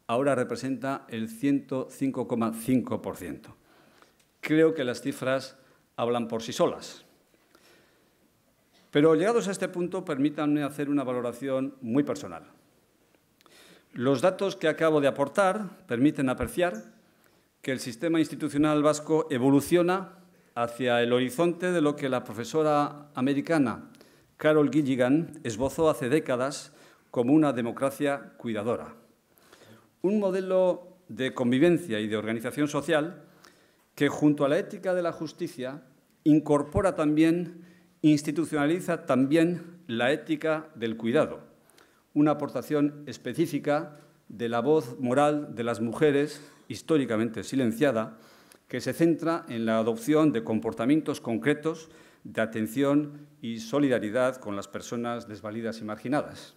ahora representa el 105,5%. Creo que las cifras hablan por sí solas. Pero llegados a este punto, permítanme hacer una valoración muy personal. Los datos que acabo de aportar permiten apreciar que el sistema institucional vasco evoluciona hacia el horizonte de lo que la profesora americana Carol Gilligan esbozó hace décadas como una democracia cuidadora. Un modelo de convivencia y de organización social que, junto a la ética de la justicia, incorpora también, institucionaliza también la ética del cuidado, una aportación específica de la voz moral de las mujeres, históricamente silenciada, que se centra en la adopción de comportamientos concretos de atención y solidaridad con las personas desvalidas y marginadas.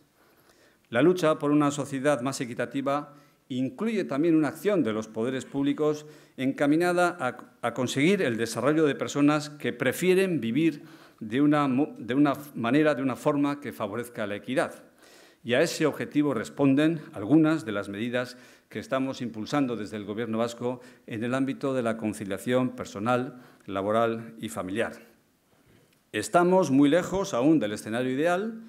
La lucha por una sociedad más equitativa incluye también una acción de los poderes públicos encaminada a conseguir el desarrollo de personas que prefieren vivir de una forma que favorezca la equidad. Y a ese objetivo responden algunas de las medidas que estamos impulsando desde el Gobierno vasco en el ámbito de la conciliación personal, laboral y familiar. Estamos muy lejos aún del escenario ideal,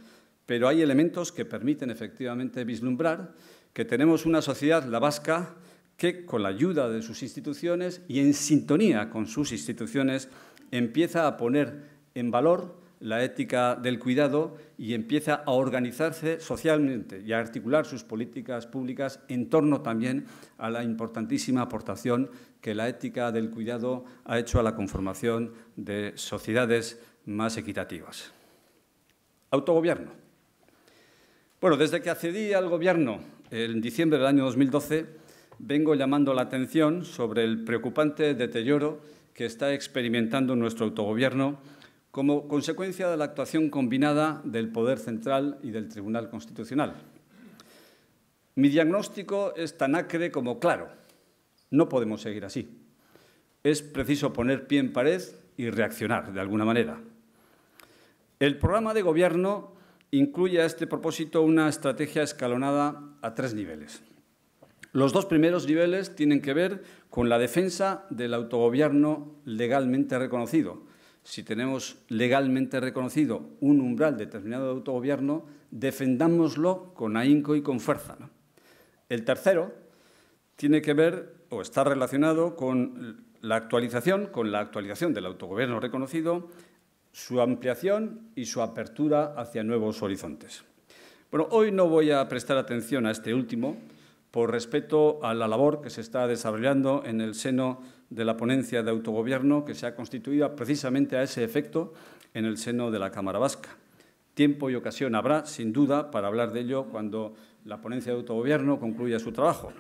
pero hay elementos que permiten efectivamente vislumbrar que tenemos una sociedad, la vasca, que con la ayuda de sus instituciones y en sintonía con sus instituciones empieza a poner en valor la ética del cuidado y empieza a organizarse socialmente y a articular sus políticas públicas en torno también a la importantísima aportación que la ética del cuidado ha hecho a la conformación de sociedades más equitativas. Autogobierno. Bueno, desde que accedí al Gobierno en diciembre del año 2012, vengo llamando la atención sobre el preocupante deterioro que está experimentando nuestro autogobierno como consecuencia de la actuación combinada del Poder Central y del Tribunal Constitucional. Mi diagnóstico es tan acre como claro. No podemos seguir así. Es preciso poner pie en pared y reaccionar de alguna manera. El programa de Gobierno incluye a este propósito una estrategia escalonada a 3 niveles. Los 2 primeros niveles tienen que ver con la defensa del autogobierno legalmente reconocido. Si tenemos legalmente reconocido un umbral determinado de autogobierno, defendámoslo con ahínco y con fuerza, ¿no? El tercero tiene que ver o está relacionado con la actualización del autogobierno reconocido, su ampliación y su apertura hacia nuevos horizontes. Bueno, hoy no voy a prestar atención a este último por respeto a la labor que se está desarrollando en el seno de la ponencia de autogobierno que se ha constituido precisamente a ese efecto en el seno de la Cámara Vasca. Tiempo y ocasión habrá, sin duda, para hablar de ello cuando la ponencia de autogobierno concluya su trabajo.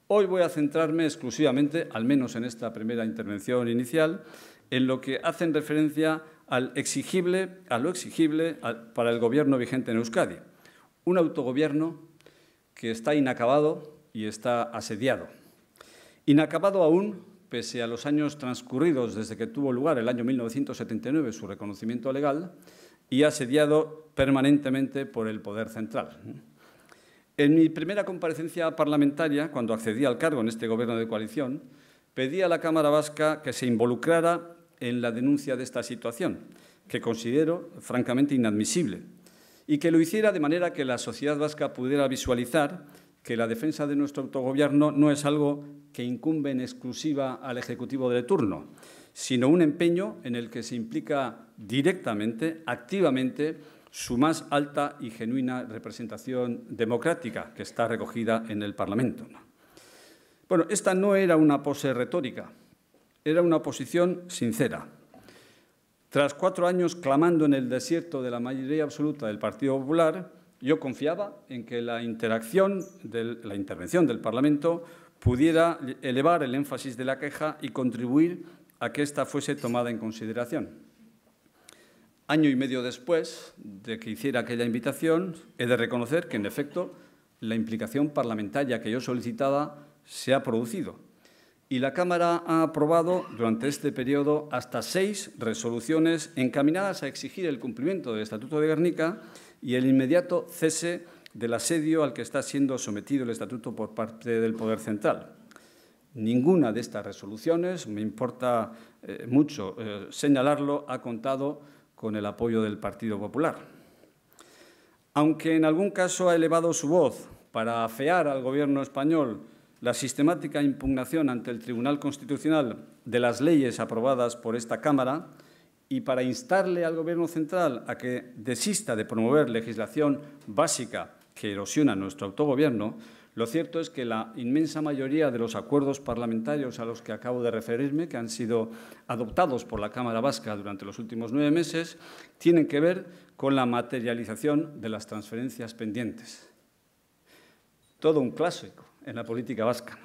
Hoy voy a centrarme exclusivamente, al menos en esta primera intervención inicial, en lo que hacen referencia a lo exigible para el Gobierno vigente en Euskadi. Un autogobierno que está inacabado y está asediado. Inacabado aún, pese a los años transcurridos desde que tuvo lugar el año 1979 su reconocimiento legal, y asediado permanentemente por el poder central. En mi primera comparecencia parlamentaria, cuando accedí al cargo en este Gobierno de coalición, pedí a la Cámara Vasca que se involucrara en la denuncia de esta situación, que considero francamente inadmisible, y que lo hiciera de manera que la sociedad vasca pudiera visualizar que la defensa de nuestro autogobierno no es algo que incumbe en exclusiva al Ejecutivo de turno, sino un empeño en el que se implica directamente, activamente, su más alta y genuina representación democrática, que está recogida en el Parlamento. Bueno, esta no era una pose retórica, era una posición sincera. Tras 4 años clamando en el desierto de la mayoría absoluta del Partido Popular, yo confiaba en que la intervención del Parlamento pudiera elevar el énfasis de la queja y contribuir a que ésta fuese tomada en consideración. Año y medio después de que hiciera aquella invitación, he de reconocer que, en efecto, la implicación parlamentaria que yo solicitaba se ha producido y la Cámara ha aprobado durante este periodo hasta 6 resoluciones encaminadas a exigir el cumplimiento del Estatuto de Gernika y el inmediato cese del asedio al que está siendo sometido el Estatuto por parte del Poder Central. Ninguna de estas resoluciones, me importa mucho señalarlo, ha contado con el apoyo del Partido Popular. Aunque en algún caso ha elevado su voz para afear al Gobierno español la sistemática impugnación ante el Tribunal Constitucional de las leyes aprobadas por esta Cámara y para instarle al Gobierno central a que desista de promover legislación básica que erosiona nuestro autogobierno, lo cierto es que la inmensa mayoría de los acuerdos parlamentarios a los que acabo de referirme, que han sido adoptados por la Cámara Vasca durante los últimos 9 meses, tienen que ver con la materialización de las transferencias pendientes. Todo un clásico en la política vasca.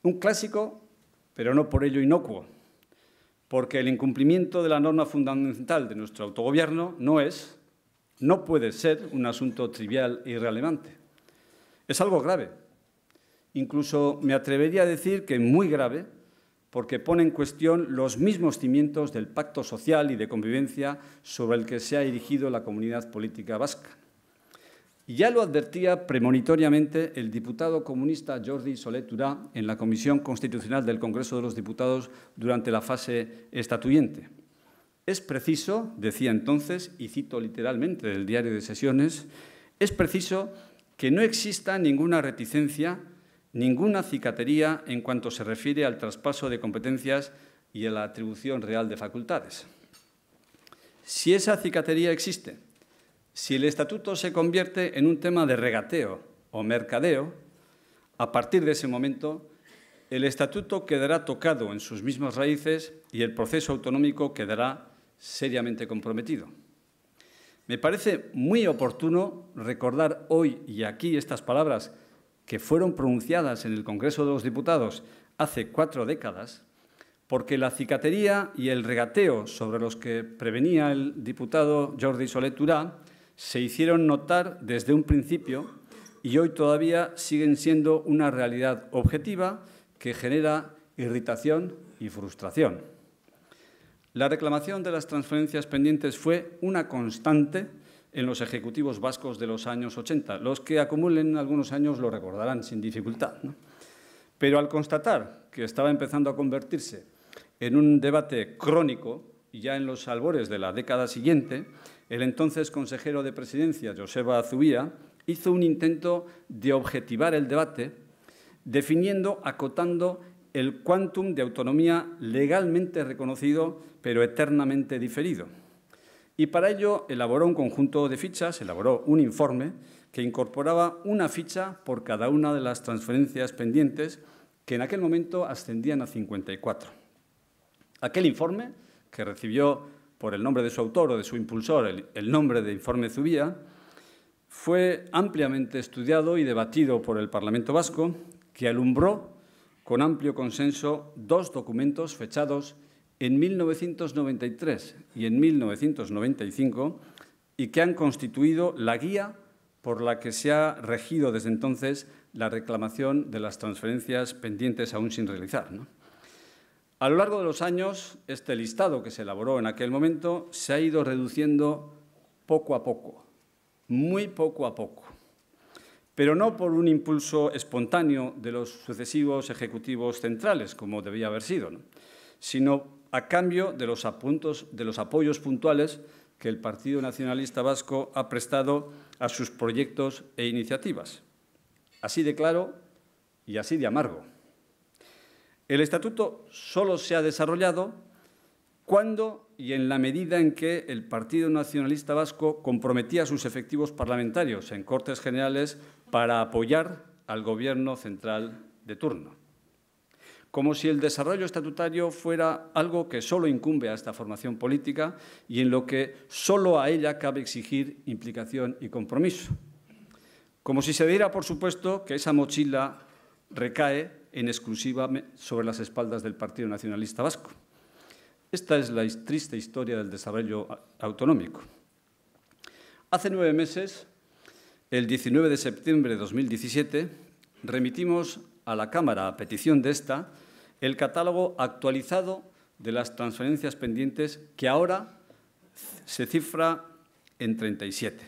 Un clásico, pero no por ello inocuo, porque el incumplimiento de la norma fundamental de nuestro autogobierno no puede ser un asunto trivial e irrelevante. Es algo grave. Incluso me atrevería a decir que muy grave, porque pone en cuestión los mismos cimientos del pacto social y de convivencia sobre el que se ha erigido la comunidad política vasca. Y ya lo advertía premonitoriamente el diputado comunista Jordi Soler Tura en la Comisión Constitucional del Congreso de los Diputados durante la fase estatuyente. Es preciso, decía entonces, y cito literalmente del diario de sesiones, es preciso que no exista ninguna reticencia, ninguna cicatería en cuanto se refiere al traspaso de competencias y a la atribución real de facultades. Si esa cicatería existe, si el Estatuto se convierte en un tema de regateo o mercadeo, a partir de ese momento el Estatuto quedará tocado en sus mismas raíces y el proceso autonómico quedará seriamente comprometido. Me parece muy oportuno recordar hoy y aquí estas palabras que fueron pronunciadas en el Congreso de los Diputados hace 4 décadas, porque la cicatería y el regateo sobre los que prevenía el diputado Jordi Soler Tura se hicieron notar desde un principio y hoy todavía siguen siendo una realidad objetiva que genera irritación y frustración. La reclamación de las transferencias pendientes fue una constante en los ejecutivos vascos de los años 80. Los que acumulen algunos años lo recordarán sin dificultad, ¿no? Pero al constatar que estaba empezando a convertirse en un debate crónico y ya en los albores de la década siguiente, el entonces consejero de Presidencia, Joseba Zubia, hizo un intento de objetivar el debate, definiendo, acotando el quantum de autonomía legalmente reconocido, pero eternamente diferido. Y para ello elaboró un conjunto de fichas, elaboró un informe que incorporaba una ficha por cada una de las transferencias pendientes, que en aquel momento ascendían a 54. Aquel informe, que recibió por el nombre de su autor o de su impulsor, el nombre de Informe Zubia, fue ampliamente estudiado y debatido por el Parlamento Vasco, que alumbró con amplio consenso dos documentos fechados en 1993 y en 1995 y que han constituido la guía por la que se ha regido desde entonces la reclamación de las transferencias pendientes aún sin realizar, ¿no? A lo largo de los años, este listado que se elaboró en aquel momento se ha ido reduciendo poco a poco, muy poco a poco, pero no por un impulso espontáneo de los sucesivos ejecutivos centrales, como debía haber sido, ¿no?, sino a cambio de los apoyos puntuales que el Partido Nacionalista Vasco ha prestado a sus proyectos e iniciativas. Así de claro y así de amargo. El Estatuto solo se ha desarrollado cuando y en la medida en que el Partido Nacionalista Vasco comprometía sus efectivos parlamentarios en Cortes Generales para apoyar al Gobierno central de turno. Como si el desarrollo estatutario fuera algo que solo incumbe a esta formación política y en lo que solo a ella cabe exigir implicación y compromiso. Como si se diera por supuesto que esa mochila recae en exclusiva sobre las espaldas del Partido Nacionalista Vasco. Esta es la triste historia del desarrollo autonómico. Hace 9 meses, el 19 de septiembre de 2017, remitimos a la Cámara, a petición de esta, el catálogo actualizado de las transferencias pendientes, que ahora se cifra en 37.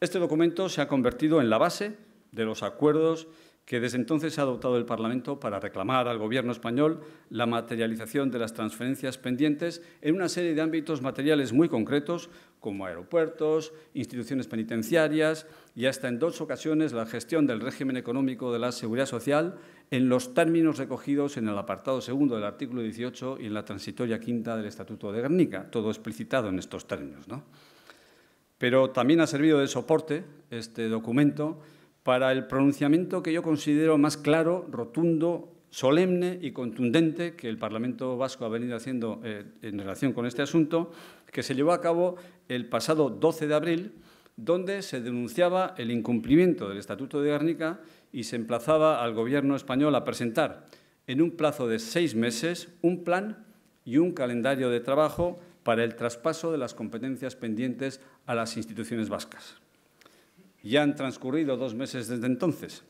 Este documento se ha convertido en la base de los acuerdos que desde entonces ha adoptado el Parlamento para reclamar al Gobierno español la materialización de las transferencias pendientes en una serie de ámbitos materiales muy concretos, como aeropuertos, instituciones penitenciarias y hasta en 2 ocasiones la gestión del régimen económico de la Seguridad Social en los términos recogidos en el apartado 2 del artículo 18 y en la transitoria 5ª del Estatuto de Gernika, todo explicitado en estos términos, ¿no? Pero también ha servido de soporte este documento para el pronunciamiento que yo considero más claro, rotundo, solemne y contundente que el Parlamento Vasco ha venido haciendo en relación con este asunto, que se llevó a cabo el pasado 12 de abril, donde se denunciaba el incumplimiento del Estatuto de Gernika y se emplazaba al Gobierno español a presentar en un plazo de 6 meses un plan y un calendario de trabajo para el traspaso de las competencias pendientes a las instituciones vascas. Ya han transcurrido 2 meses desde entonces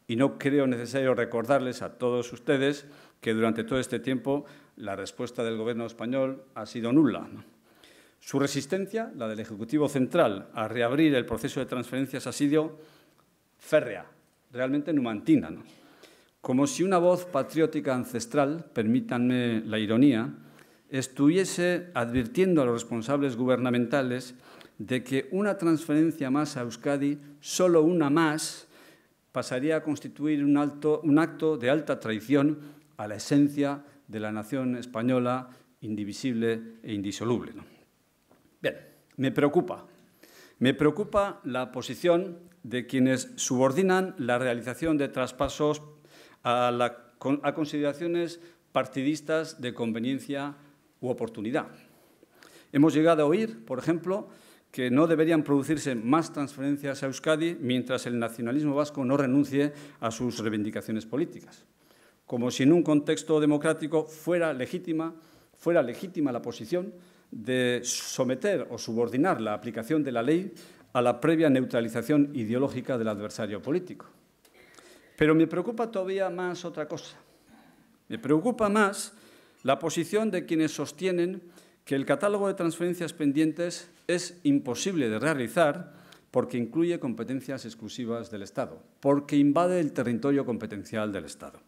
y no creo necesario recordarles a todos ustedes que durante todo este tiempo la respuesta del Gobierno español ha sido nula, ¿no? Su resistencia, la del Ejecutivo Central, a reabrir el proceso de transferencias ha sido férrea, realmente numantina, ¿no? Como si una voz patriótica ancestral, permítanme la ironía, estuviese advirtiendo a los responsables gubernamentales de que una transferencia más a Euskadi, solo una más, pasaría a constituir un acto de alta traición a la esencia de la nación española indivisible e indisoluble, ¿no? Bien, me preocupa la posición de quienes subordinan la realización de traspasos a consideraciones partidistas de conveniencia u oportunidad. Hemos llegado a oír, por ejemplo, que no deberían producirse más transferencias a Euskadi mientras el nacionalismo vasco no renuncie a sus reivindicaciones políticas, como si en un contexto democrático fuera legítima la posición de someter o subordinar la aplicación de la ley a la previa neutralización ideológica del adversario político. Pero me preocupa todavía más otra cosa. Me preocupa más la posición de quienes sostienen que el catálogo de transferencias pendientes es imposible de realizar porque incluye competencias exclusivas del Estado, porque invade el territorio competencial del Estado.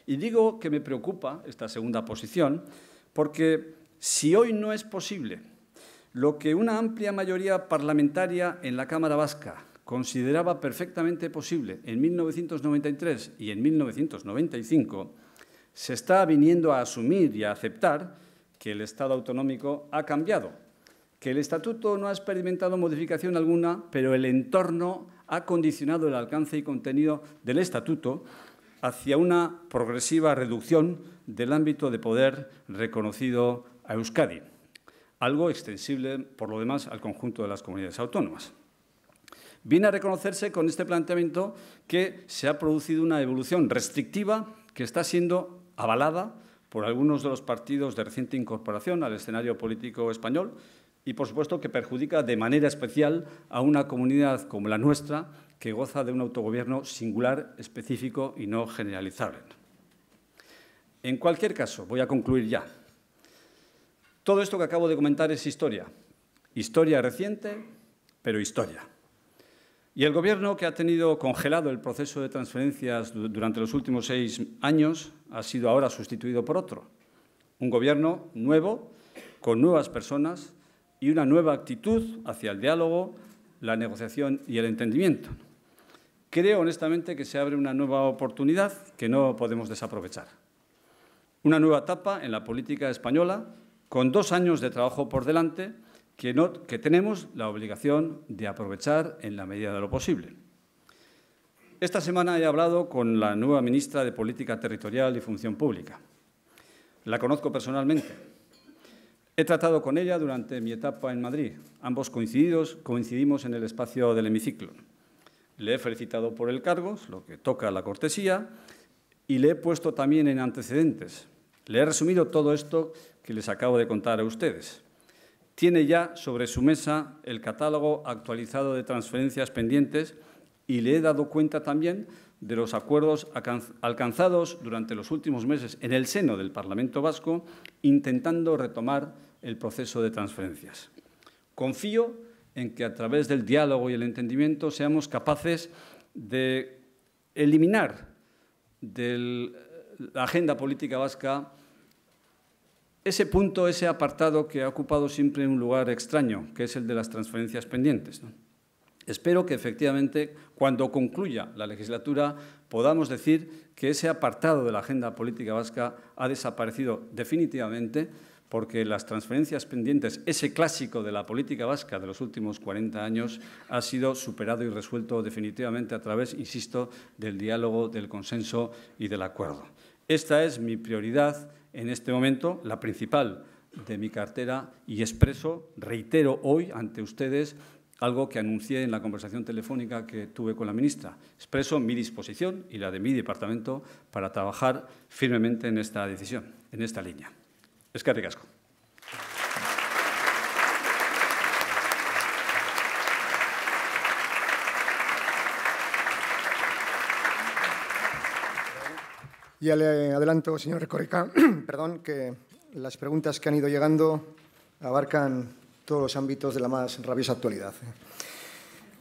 Y digo que me preocupa esta segunda posición porque si hoy no es posible lo que una amplia mayoría parlamentaria en la Cámara Vasca consideraba perfectamente posible en 1993 y en 1995, se está viniendo a asumir y a aceptar que el Estado autonómico ha cambiado, que el Estatuto no ha experimentado modificación alguna, pero el entorno ha condicionado el alcance y contenido del Estatuto hacia una progresiva reducción del ámbito de poder reconocido a Euskadi, algo extensible, por lo demás, al conjunto de las comunidades autónomas. Viene a reconocerse con este planteamiento que se ha producido una evolución restrictiva que está siendo avalada por algunos de los partidos de reciente incorporación al escenario político español y, por supuesto, que perjudica de manera especial a una comunidad como la nuestra, que goza de un autogobierno singular, específico y no generalizable. En cualquier caso, voy a concluir ya. Todo esto que acabo de comentar es historia. Historia reciente, pero historia. Y el Gobierno, que ha tenido congelado el proceso de transferencias durante los últimos 6 años, ha sido ahora sustituido por otro. Un Gobierno nuevo, con nuevas personas y una nueva actitud hacia el diálogo, la negociación y el entendimiento. Creo, honestamente, que se abre una nueva oportunidad que no podemos desaprovechar. Una nueva etapa en la política española, con 2 años de trabajo por delante, que tenemos la obligación de aprovechar en la medida de lo posible. Esta semana he hablado con la nueva ministra de Política Territorial y Función Pública. La conozco personalmente. He tratado con ella durante mi etapa en Madrid. Ambos coincidimos en el espacio del hemiciclo. Le he felicitado por el cargo, lo que toca la cortesía, y le he puesto también en antecedentes. Le he resumido todo esto que les acabo de contar a ustedes. Tiene ya sobre su mesa el catálogo actualizado de transferencias pendientes y le he dado cuenta también de los acuerdos alcanzados durante los últimos meses en el seno del Parlamento Vasco, intentando retomar el proceso de transferencias. Confío en que a través del diálogo y el entendimiento seamos capaces de eliminar de la agenda política vasca ese punto, ese apartado que ha ocupado siempre un lugar extraño, que es el de las transferencias pendientes, ¿no? Espero que, efectivamente, cuando concluya la legislatura, podamos decir que ese apartado de la agenda política vasca ha desaparecido definitivamente, porque las transferencias pendientes, ese clásico de la política vasca de los últimos 40 años, ha sido superado y resuelto definitivamente a través, insisto, del diálogo, del consenso y del acuerdo. Esta es mi prioridad en este momento, la principal de mi cartera, y expreso, reitero hoy ante ustedes, algo que anuncié en la conversación telefónica que tuve con la ministra. Expreso mi disposición y la de mi departamento para trabajar firmemente en esta decisión, en esta línea. Eskerrik asko. Ya le adelanto, señor Erkoreka, perdón, que las preguntas que han ido llegando abarcan todos los ámbitos de la más rabiosa actualidad.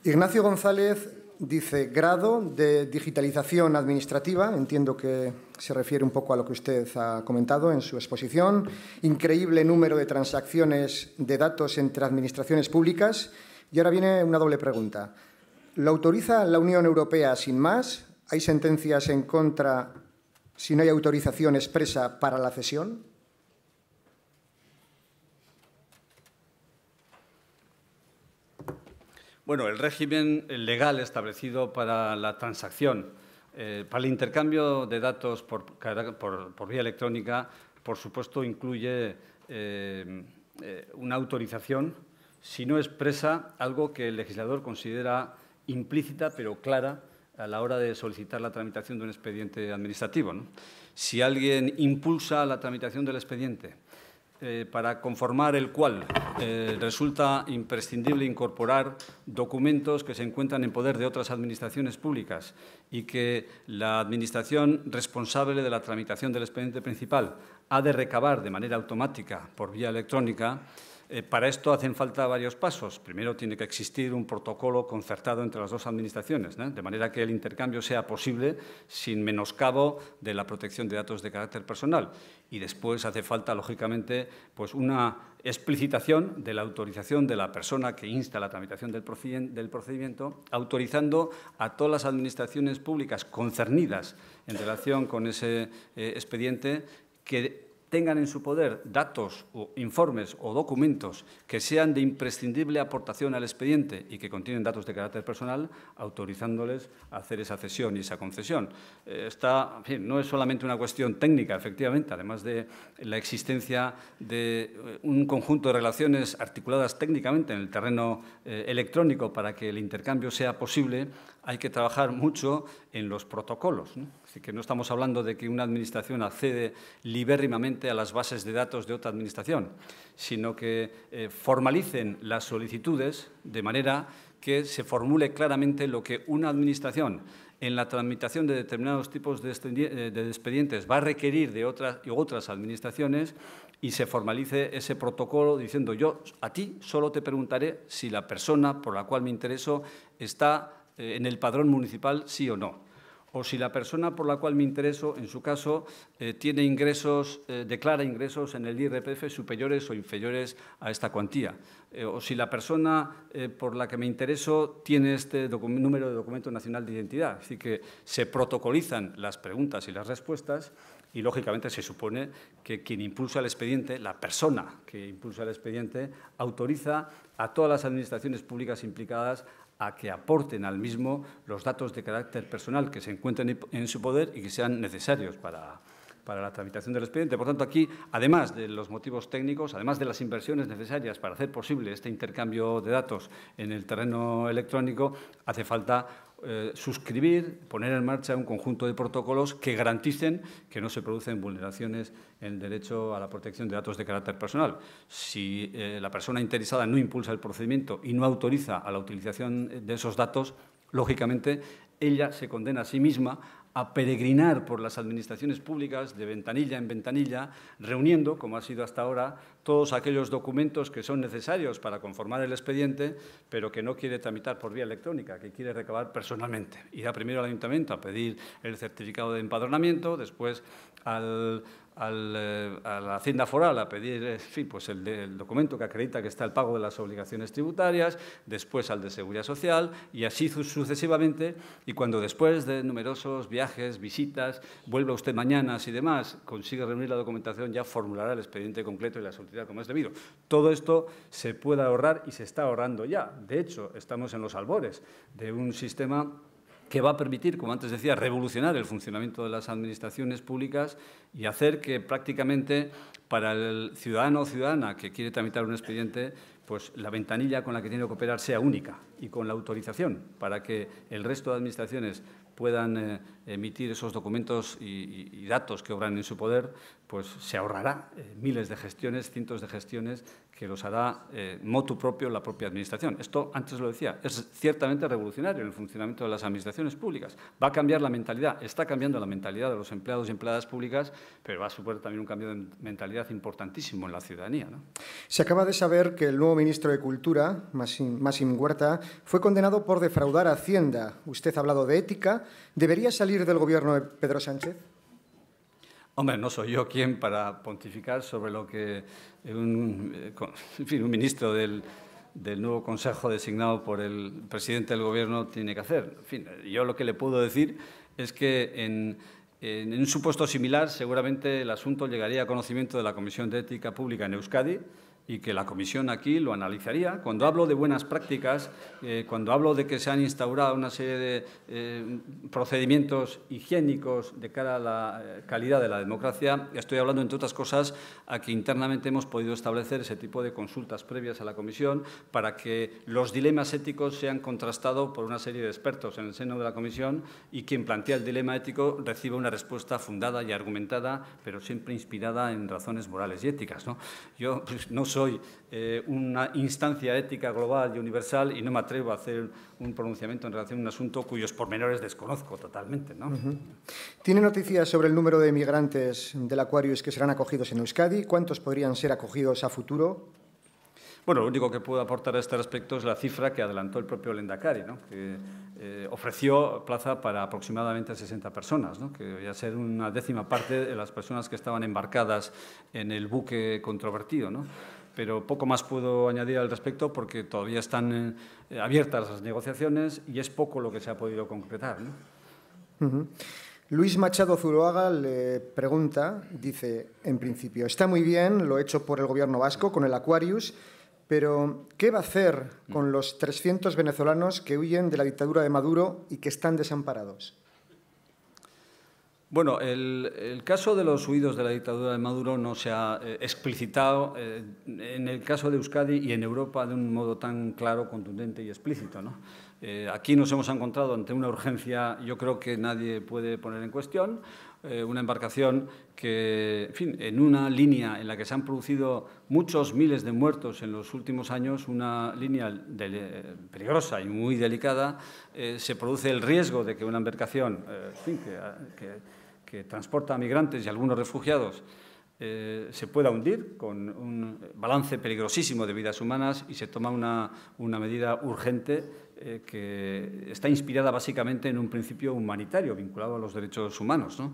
Ignacio González dice, grado de digitalización administrativa, entiendo que se refiere un poco a lo que usted ha comentado en su exposición, increíble número de transacciones de datos entre administraciones públicas. Y ahora viene una doble pregunta. ¿Lo autoriza la Unión Europea sin más? ¿Hay sentencias en contra si no hay autorización expresa para la cesión? Bueno, el régimen legal establecido para la transacción, para el intercambio de datos por vía electrónica, por supuesto, incluye una autorización, si no expresa, algo que el legislador considera implícita pero clara a la hora de solicitar la tramitación de un expediente administrativo, ¿no? Si alguien impulsa la tramitación del expediente para conformar el cual resulta imprescindible incorporar documentos que se encuentran en poder de otras administraciones públicas y que la administración responsable de la tramitación del expediente principal ha de recabar de manera automática por vía electrónica, para esto hacen falta varios pasos. Primero, tiene que existir un protocolo concertado entre las dos administraciones, ¿no?, de manera que el intercambio sea posible sin menoscabo de la protección de datos de carácter personal. Y después hace falta, lógicamente, pues una explicitación de la autorización de la persona que insta la tramitación del procedimiento, autorizando a todas las administraciones públicas concernidas en relación con ese expediente que tengan en su poder datos o informes o documentos que sean de imprescindible aportación al expediente y que contienen datos de carácter personal, autorizándoles a hacer esa cesión y esa concesión. En fin, no es solamente una cuestión técnica, efectivamente, además de la existencia de un conjunto de relaciones articuladas técnicamente en el terreno electrónico para que el intercambio sea posible, hay que trabajar mucho en los protocolos, ¿no? Así que no estamos hablando de que una administración accede libérrimamente a las bases de datos de otra administración, sino que formalicen las solicitudes de manera que se formule claramente lo que una administración en la tramitación de determinados tipos de expedientes va a requerir de otras administraciones y se formalice ese protocolo diciendo yo a ti solo te preguntaré si la persona por la cual me intereso está en el padrón municipal sí o no. O si la persona por la cual me intereso, en su caso, tiene ingresos, declara ingresos en el IRPF superiores o inferiores a esta cuantía. O si la persona por la que me intereso tiene este número de documento nacional de identidad. Así que se protocolizan las preguntas y las respuestas y, lógicamente, se supone que quien impulsa el expediente, la persona que impulsa el expediente, autoriza a todas las administraciones públicas implicadas a que aporten al mismo los datos de carácter personal que se encuentren en su poder y que sean necesarios para la tramitación del expediente. Por tanto, aquí, además de los motivos técnicos, además de las inversiones necesarias para hacer posible este intercambio de datos en el terreno electrónico, hace falta suscribir, poner en marcha un conjunto de protocolos que garanticen que no se producen vulneraciones en el derecho a la protección de datos de carácter personal. Si la persona interesada no impulsa el procedimiento y no autoriza a la utilización de esos datos, lógicamente ella se condena a sí misma a peregrinar por las administraciones públicas de ventanilla en ventanilla, reuniendo, como ha sido hasta ahora, todos aquellos documentos que son necesarios para conformar el expediente, pero que no quiere tramitar por vía electrónica, que quiere recabar personalmente. Irá primero al ayuntamiento a pedir el certificado de empadronamiento, después a la Hacienda Foral a pedir en fin, pues el documento que acredita que está el pago de las obligaciones tributarias, después al de Seguridad Social y así sucesivamente. Y cuando después de numerosos viajes, visitas, vuelva usted mañana y demás, consigue reunir la documentación, ya formulará el expediente completo y la solicitará como es debido. Todo esto se puede ahorrar y se está ahorrando ya. De hecho, estamos en los albores de un sistema que va a permitir, como antes decía, revolucionar el funcionamiento de las administraciones públicas y hacer que prácticamente para el ciudadano o ciudadana que quiere tramitar un expediente, pues la ventanilla con la que tiene que operar sea única y con la autorización para que el resto de administraciones puedan emitir esos documentos y datos que obran en su poder, pues se ahorrará miles de gestiones, cientos de gestiones que los hará motu propio la propia Administración. Esto, antes lo decía, es ciertamente revolucionario en el funcionamiento de las administraciones públicas. Va a cambiar la mentalidad, está cambiando la mentalidad de los empleados y empleadas públicas, pero va a suponer también un cambio de mentalidad importantísimo en la ciudadanía, ¿no? Se acaba de saber que el nuevo ministro de Cultura, Massim Huerta, fue condenado por defraudar a Hacienda. Usted ha hablado de ética. ¿Debería salir del gobierno de Pedro Sánchez? Hombre, no soy yo quien para pontificar sobre lo que un ministro del nuevo Consejo designado por el presidente del Gobierno tiene que hacer. En fin, yo lo que le puedo decir es que en un supuesto similar seguramente el asunto llegaría a conocimiento de la Comisión de Ética Pública en Euskadi y que la comisión aquí lo analizaría. Cuando hablo de buenas prácticas, cuando hablo de que se han instaurado una serie de procedimientos higiénicos de cara a la calidad de la democracia, estoy hablando, entre otras cosas, a que internamente hemos podido establecer ese tipo de consultas previas a la comisión para que los dilemas éticos sean contrastados por una serie de expertos en el seno de la comisión y quien plantea el dilema ético reciba una respuesta fundada y argumentada, pero siempre inspirada en razones morales y éticas, ¿no? Yo no soy una instancia ética global y universal y no me atrevo a hacer un pronunciamiento en relación a un asunto cuyos pormenores desconozco totalmente, ¿no? ¿Tiene noticias sobre el número de migrantes del Aquarius que serán acogidos en Euskadi? ¿Cuántos podrían ser acogidos a futuro? Bueno, lo único que puedo aportar a este respecto es la cifra que adelantó el propio Lehendakari, ¿no? Que ofreció plaza para aproximadamente 60 personas, ¿no? Que debía ser una décima parte de las personas que estaban embarcadas en el buque controvertido, ¿no? Pero poco más puedo añadir al respecto porque todavía están abiertas las negociaciones y es poco lo que se ha podido concretar, ¿no? Luis Machado Zuloaga le pregunta, dice, en principio, está muy bien lo hecho por el gobierno vasco con el Aquarius, pero ¿qué va a hacer con los 300 venezolanos que huyen de la dictadura de Maduro y que están desamparados? Bueno, el caso de los huidos de la dictadura de Maduro no se ha explicitado en el caso de Euskadi y en Europa de un modo tan claro, contundente y explícito, ¿no? Aquí nos hemos encontrado ante una urgencia, yo creo que nadie puede poner en cuestión, una embarcación que, en fin, en una línea en la que se han producido muchos miles de muertos en los últimos años, una línea peligrosa y muy delicada, se produce el riesgo de que una embarcación, en fin, que transporta a migrantes y algunos refugiados se pueda hundir con un balance peligrosísimo de vidas humanas y se toma una medida urgente que está inspirada básicamente en un principio humanitario vinculado a los derechos humanos, ¿no?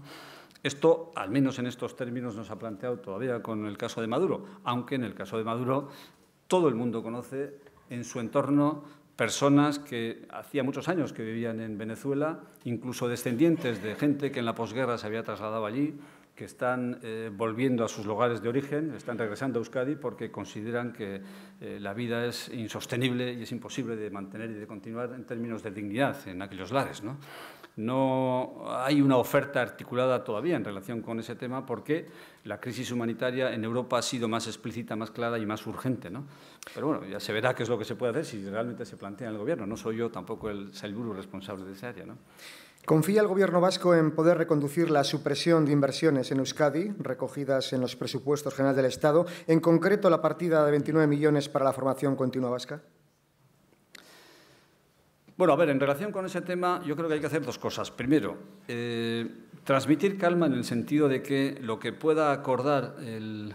Esto, al menos en estos términos, no se ha planteado todavía con el caso de Maduro, aunque en el caso de Maduro todo el mundo conoce en su entorno personas que hacía muchos años que vivían en Venezuela, incluso descendientes de gente que en la posguerra se había trasladado allí, que están volviendo a sus lugares de origen, están regresando a Euskadi porque consideran que la vida es insostenible y es imposible de mantener y de continuar en términos de dignidad en aquellos lares, ¿no? No hay una oferta articulada todavía en relación con ese tema porque la crisis humanitaria en Europa ha sido más explícita, más clara y más urgente, ¿no? Pero bueno, ya se verá qué es lo que se puede hacer si realmente se plantea en el Gobierno. No soy yo tampoco el sailburu responsable de esa área, ¿no? ¿Confía el Gobierno vasco en poder reconducir la supresión de inversiones en Euskadi, recogidas en los presupuestos generales del Estado, en concreto la partida de 29 millones para la formación continua vasca? Bueno, a ver, en relación con ese tema, yo creo que hay que hacer dos cosas. Primero, transmitir calma en el sentido de que lo que pueda acordar el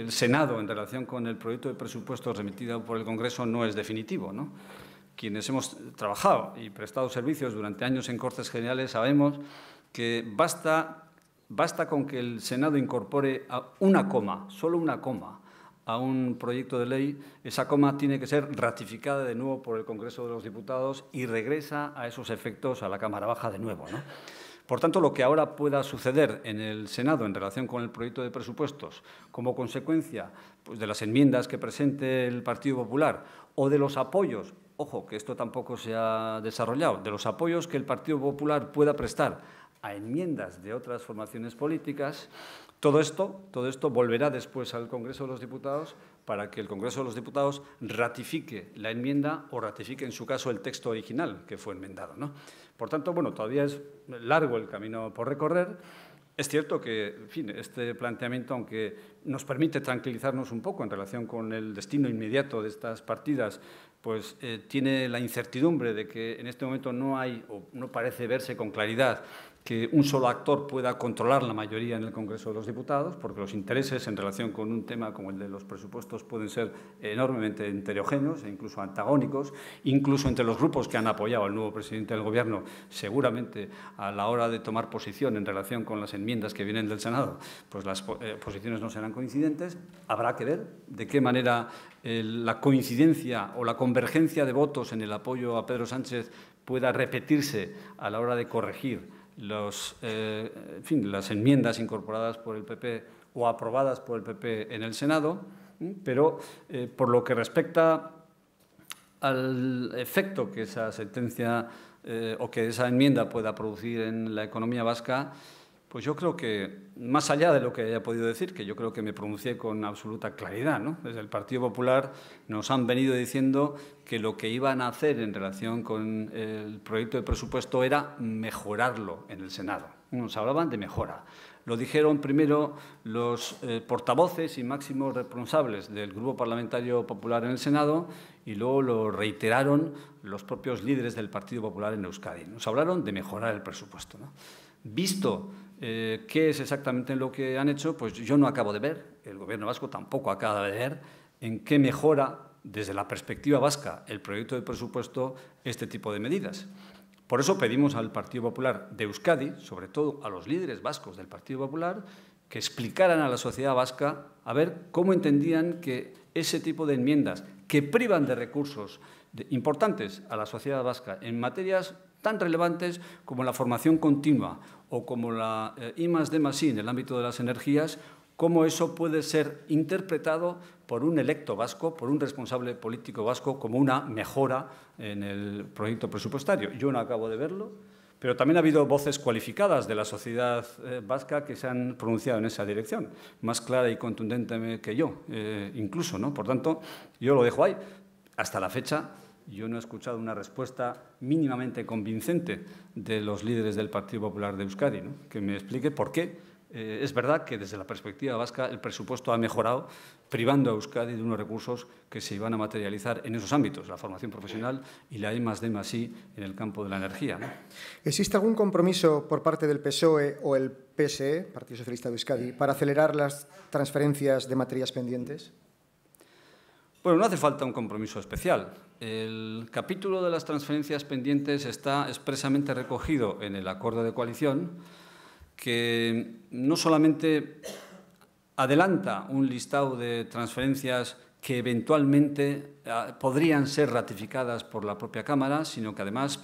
Senado en relación con el proyecto de presupuestos remitido por el Congreso no es definitivo, ¿no? Quienes hemos trabajado y prestado servicios durante años en Cortes Generales sabemos que basta con que el Senado incorpore una coma, solo una coma, a un proyecto de ley, esa coma tiene que ser ratificada de nuevo por el Congreso de los Diputados y regresa a esos efectos a la Cámara Baja de nuevo, ¿no? Por tanto, lo que ahora pueda suceder en el Senado en relación con el proyecto de presupuestos como consecuencia pues, de las enmiendas que presente el Partido Popular o de los apoyos, ojo, que esto tampoco se ha desarrollado, de los apoyos que el Partido Popular pueda prestar a enmiendas de otras formaciones políticas, todo esto volverá después al Congreso de los Diputados para que el Congreso de los Diputados ratifique la enmienda o ratifique, en su caso, el texto original que fue enmendado, ¿no? Por tanto, bueno, todavía es largo el camino por recorrer. Es cierto que, en fin, este planteamiento, aunque nos permite tranquilizarnos un poco en relación con el destino inmediato de estas partidas, pues tiene la incertidumbre de que en este momento no hay o no parece verse con claridad que un solo actor pueda controlar la mayoría en el Congreso de los Diputados, porque los intereses en relación con un tema como el de los presupuestos pueden ser enormemente heterogéneos e incluso antagónicos, incluso entre los grupos que han apoyado al nuevo presidente del Gobierno, seguramente a la hora de tomar posición en relación con las enmiendas que vienen del Senado, pues las posiciones no serán coincidentes. Habrá que ver de qué manera la coincidencia o la convergencia de votos en el apoyo a Pedro Sánchez pueda repetirse a la hora de corregir en fin, las enmiendas incorporadas por el PP o aprobadas por el PP en el Senado, pero por lo que respecta al efecto que esa sentencia o que esa enmienda pueda producir en la economía vasca, pues yo creo que, más allá de lo que haya podido decir, que yo creo que me pronuncié con absoluta claridad, ¿no? Desde el Partido Popular nos han venido diciendo que lo que iban a hacer en relación con el proyecto de presupuesto era mejorarlo en el Senado. Nos hablaban de mejora. Lo dijeron primero los portavoces y máximos responsables del Grupo Parlamentario Popular en el Senado y luego lo reiteraron los propios líderes del Partido Popular en Euskadi. Nos hablaron de mejorar el presupuesto, ¿no? Visto qué es exactamente lo que han hecho, pues yo no acabo de ver, el Gobierno vasco tampoco acaba de ver en qué mejora desde la perspectiva vasca el proyecto de presupuesto este tipo de medidas. Por eso pedimos al Partido Popular de Euskadi, sobre todo a los líderes vascos del Partido Popular, que explicaran a la sociedad vasca a ver cómo entendían que ese tipo de enmiendas que privan de recursos importantes a la sociedad vasca en materias tan relevantes como la formación continua o como la I+D+I en el ámbito de las energías, cómo eso puede ser interpretado por un electo vasco, por un responsable político vasco, como una mejora en el proyecto presupuestario. Yo no acabo de verlo, pero también ha habido voces cualificadas de la sociedad vasca que se han pronunciado en esa dirección, más clara y contundente que yo, incluso, ¿no? Por tanto, yo lo dejo ahí. Hasta la fecha, yo no he escuchado una respuesta mínimamente convincente de los líderes del Partido Popular de Euskadi, ¿no? Que me explique por qué. Es verdad que desde la perspectiva vasca el presupuesto ha mejorado, privando a Euskadi de unos recursos que se iban a materializar en esos ámbitos, la formación profesional y la I+D+I en el campo de la energía, ¿no? ¿Existe algún compromiso por parte del PSOE o el PSE, Partido Socialista de Euskadi, para acelerar las transferencias de materias pendientes? Bueno, no hace falta un compromiso especial. El capítulo de las transferencias pendientes está expresamente recogido en el acuerdo de coalición, que no solamente adelanta un listado de transferencias que eventualmente podrían ser ratificadas por la propia Cámara, sino que además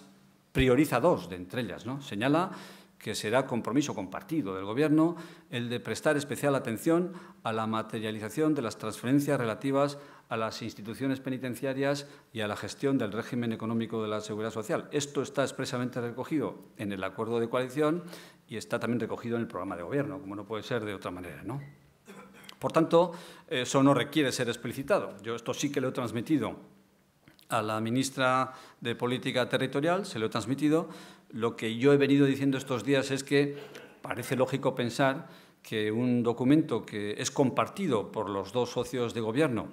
prioriza dos de entre ellas, ¿no? Señala que será compromiso compartido del Gobierno el de prestar especial atención a la materialización de las transferencias relativas a las instituciones penitenciarias y a la gestión del régimen económico de la Seguridad Social. Esto está expresamente recogido en el acuerdo de coalición y está también recogido en el programa de Gobierno, como no puede ser de otra manera, ¿no? Por tanto, eso no requiere ser explicitado. Yo esto sí que lo he transmitido a la ministra de Política Territorial, se lo he transmitido. Lo que yo he venido diciendo estos días es que parece lógico pensar que un documento que es compartido por los dos socios de Gobierno,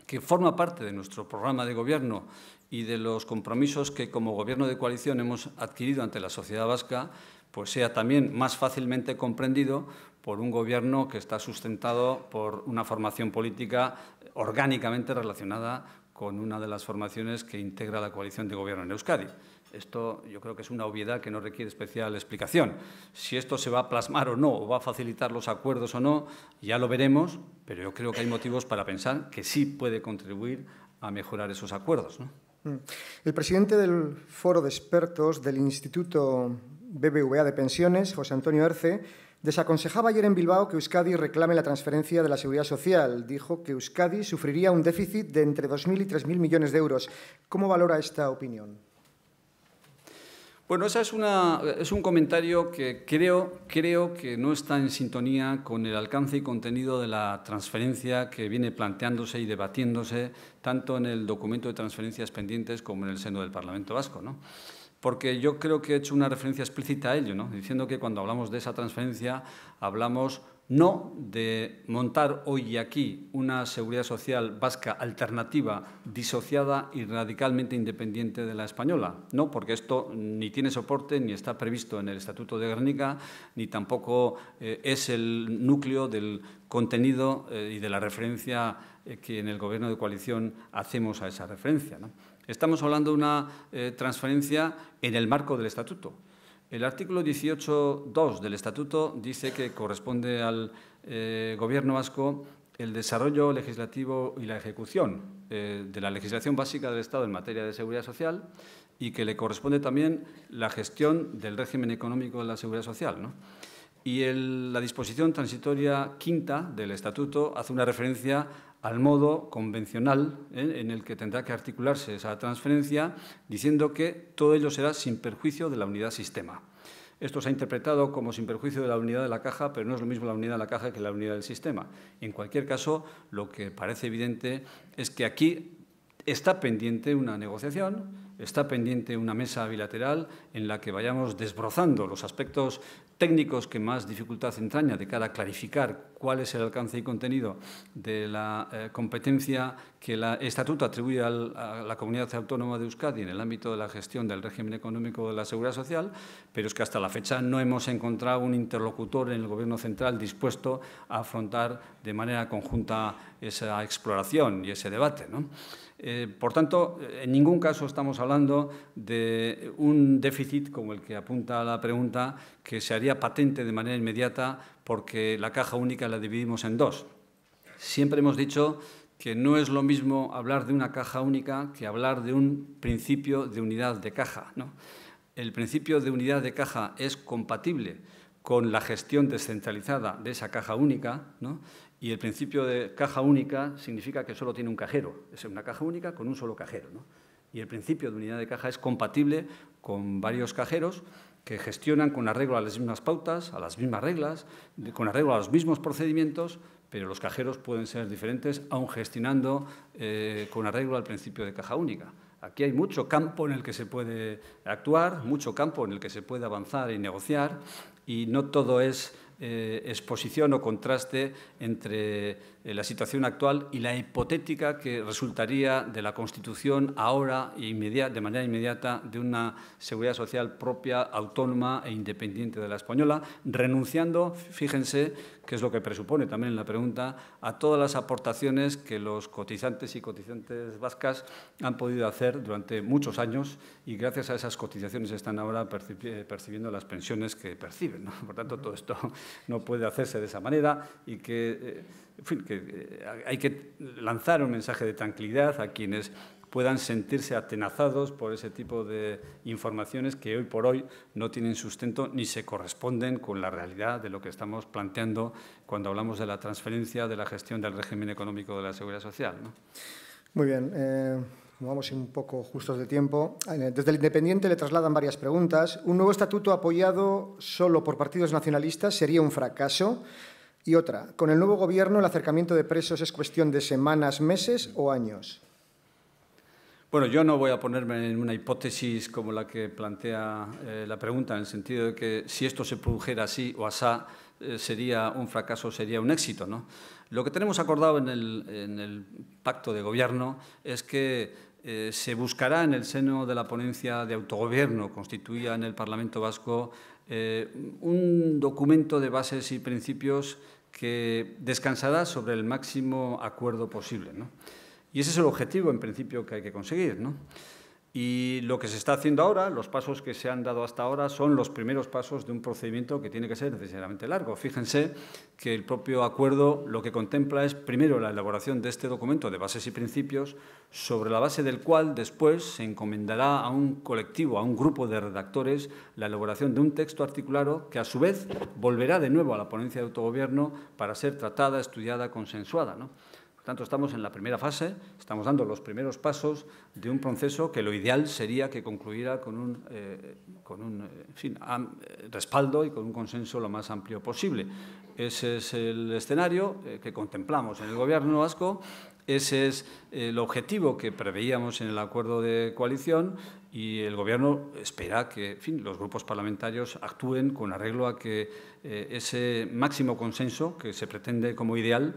que forma parte de nuestro programa de Gobierno y de los compromisos que como Gobierno de coalición hemos adquirido ante la sociedad vasca, pues sea también más fácilmente comprendido por un Gobierno que está sustentado por una formación política orgánicamente relacionada con una de las formaciones que integra la coalición de Gobierno en Euskadi. Esto yo creo que es una obviedad que no requiere especial explicación. Si esto se va a plasmar o no, o va a facilitar los acuerdos o no, ya lo veremos, pero yo creo que hay motivos para pensar que sí puede contribuir a mejorar esos acuerdos, ¿no? El presidente del Foro de Expertos del Instituto BBVA de Pensiones, José Antonio Erce, desaconsejaba ayer en Bilbao que Euskadi reclame la transferencia de la Seguridad Social. Dijo que Euskadi sufriría un déficit de entre 2.000 y 3.000 millones de euros. ¿Cómo valora esta opinión? Bueno, ese es un comentario que creo que no está en sintonía con el alcance y contenido de la transferencia que viene planteándose y debatiéndose tanto en el documento de transferencias pendientes como en el seno del Parlamento Vasco, ¿no? Porque yo creo que he hecho una referencia explícita a ello, ¿no? Diciendo que cuando hablamos de esa transferencia hablamos no de montar hoy y aquí una seguridad social vasca alternativa, disociada y radicalmente independiente de la española. No, porque esto ni tiene soporte, ni está previsto en el Estatuto de Gernika, ni tampoco es el núcleo del contenido y de la referencia que en el Gobierno de coalición hacemos a esa referencia, ¿no? Estamos hablando de una transferencia en el marco del Estatuto. El artículo 18.2 del Estatuto dice que corresponde al Gobierno vasco el desarrollo legislativo y la ejecución de la legislación básica del Estado en materia de seguridad social y que le corresponde también la gestión del régimen económico de la seguridad social, ¿no? Y la disposición transitoria quinta del Estatuto hace una referencia al modo convencional en el que tendrá que articularse esa transferencia, diciendo que todo ello será sin perjuicio de la unidad sistema. Esto se ha interpretado como sin perjuicio de la unidad de la caja, pero no es lo mismo la unidad de la caja que la unidad del sistema. En cualquier caso, lo que parece evidente es que aquí está pendiente una negociación, está pendiente una mesa bilateral en la que vayamos desbrozando los aspectos técnicos que más dificultad entraña de cara a clarificar cuál es el alcance y contenido de la competencia que el Estatuto atribuye a la Comunidad Autónoma de Euskadi en el ámbito de la gestión del régimen económico de la Seguridad Social, pero es que hasta la fecha no hemos encontrado un interlocutor en el Gobierno central dispuesto a afrontar de manera conjunta esa exploración y ese debate, ¿no? Por tanto, en ningún caso estamos hablando de un déficit como el que apunta la pregunta, que se haría patente de manera inmediata porque la caja única la dividimos en dos. Siempre hemos dicho que no es lo mismo hablar de una caja única que hablar de un principio de unidad de caja, ¿no? el principio de unidad de caja es compatible con la gestión descentralizada de esa caja única, ¿no? Y el principio de caja única significa que solo tiene un cajero, es una caja única con un solo cajero, ¿no? Y el principio de unidad de caja es compatible con varios cajeros que gestionan con arreglo a las mismas pautas, a las mismas reglas, con arreglo a los mismos procedimientos, pero los cajeros pueden ser diferentes, aun gestionando con arreglo al principio de caja única. Aquí hay mucho campo en el que se puede actuar, mucho campo en el que se puede avanzar y negociar, y no todo es exposición o contraste entre la situación actual y la hipotética que resultaría de la constitución ahora de manera inmediata de una seguridad social propia, autónoma e independiente de la española, renunciando, fíjense, que es lo que presupone también la pregunta, a todas las aportaciones que los cotizantes y cotizantes vascas han podido hacer durante muchos años y gracias a esas cotizaciones están ahora percibiendo las pensiones que perciben, ¿no? Por tanto, todo esto no puede hacerse de esa manera y que, en fin, que hay que lanzar un mensaje de tranquilidad a quienes puedan sentirse atenazados por ese tipo de informaciones que hoy por hoy no tienen sustento ni se corresponden con la realidad de lo que estamos planteando cuando hablamos de la transferencia de la gestión del régimen económico de la Seguridad Social, ¿no? Muy bien. Vamos un poco justos de tiempo. Desde el Independiente le trasladan varias preguntas. ¿Un nuevo estatuto apoyado solo por partidos nacionalistas sería un fracaso? Y otra, ¿con el nuevo Gobierno el acercamiento de presos es cuestión de semanas, meses o años? Bueno, yo no voy a ponerme en una hipótesis como la que plantea la pregunta, en el sentido de que si esto se produjera así o asá, sería un fracaso, sería un éxito, ¿no? Lo que tenemos acordado en el pacto de gobierno es que se buscará en el seno de la ponencia de autogobierno constituida en el Parlamento Vasco un documento de bases y principios que descansará sobre el máximo acuerdo posible, ¿no? Y ese es el objetivo, en principio, que hay que conseguir, ¿no? Y lo que se está haciendo ahora, los pasos que se han dado hasta ahora, son los primeros pasos de un procedimiento que tiene que ser necesariamente largo. Fíjense que el propio acuerdo lo que contempla es, primero, la elaboración de este documento de bases y principios, sobre la base del cual después se encomendará a un colectivo, a un grupo de redactores, la elaboración de un texto articulado que, a su vez, volverá de nuevo a la ponencia de autogobierno para ser tratada, estudiada, consensuada, ¿no? Por tanto, estamos en la primera fase, estamos dando los primeros pasos de un proceso que lo ideal sería que concluyera con un respaldo y con un consenso lo más amplio posible. Ese es el escenario que contemplamos en el Gobierno vasco, ese es el objetivo que preveíamos en el acuerdo de coalición y el Gobierno espera que, en fin, los grupos parlamentarios actúen con arreglo a que ese máximo consenso que se pretende como ideal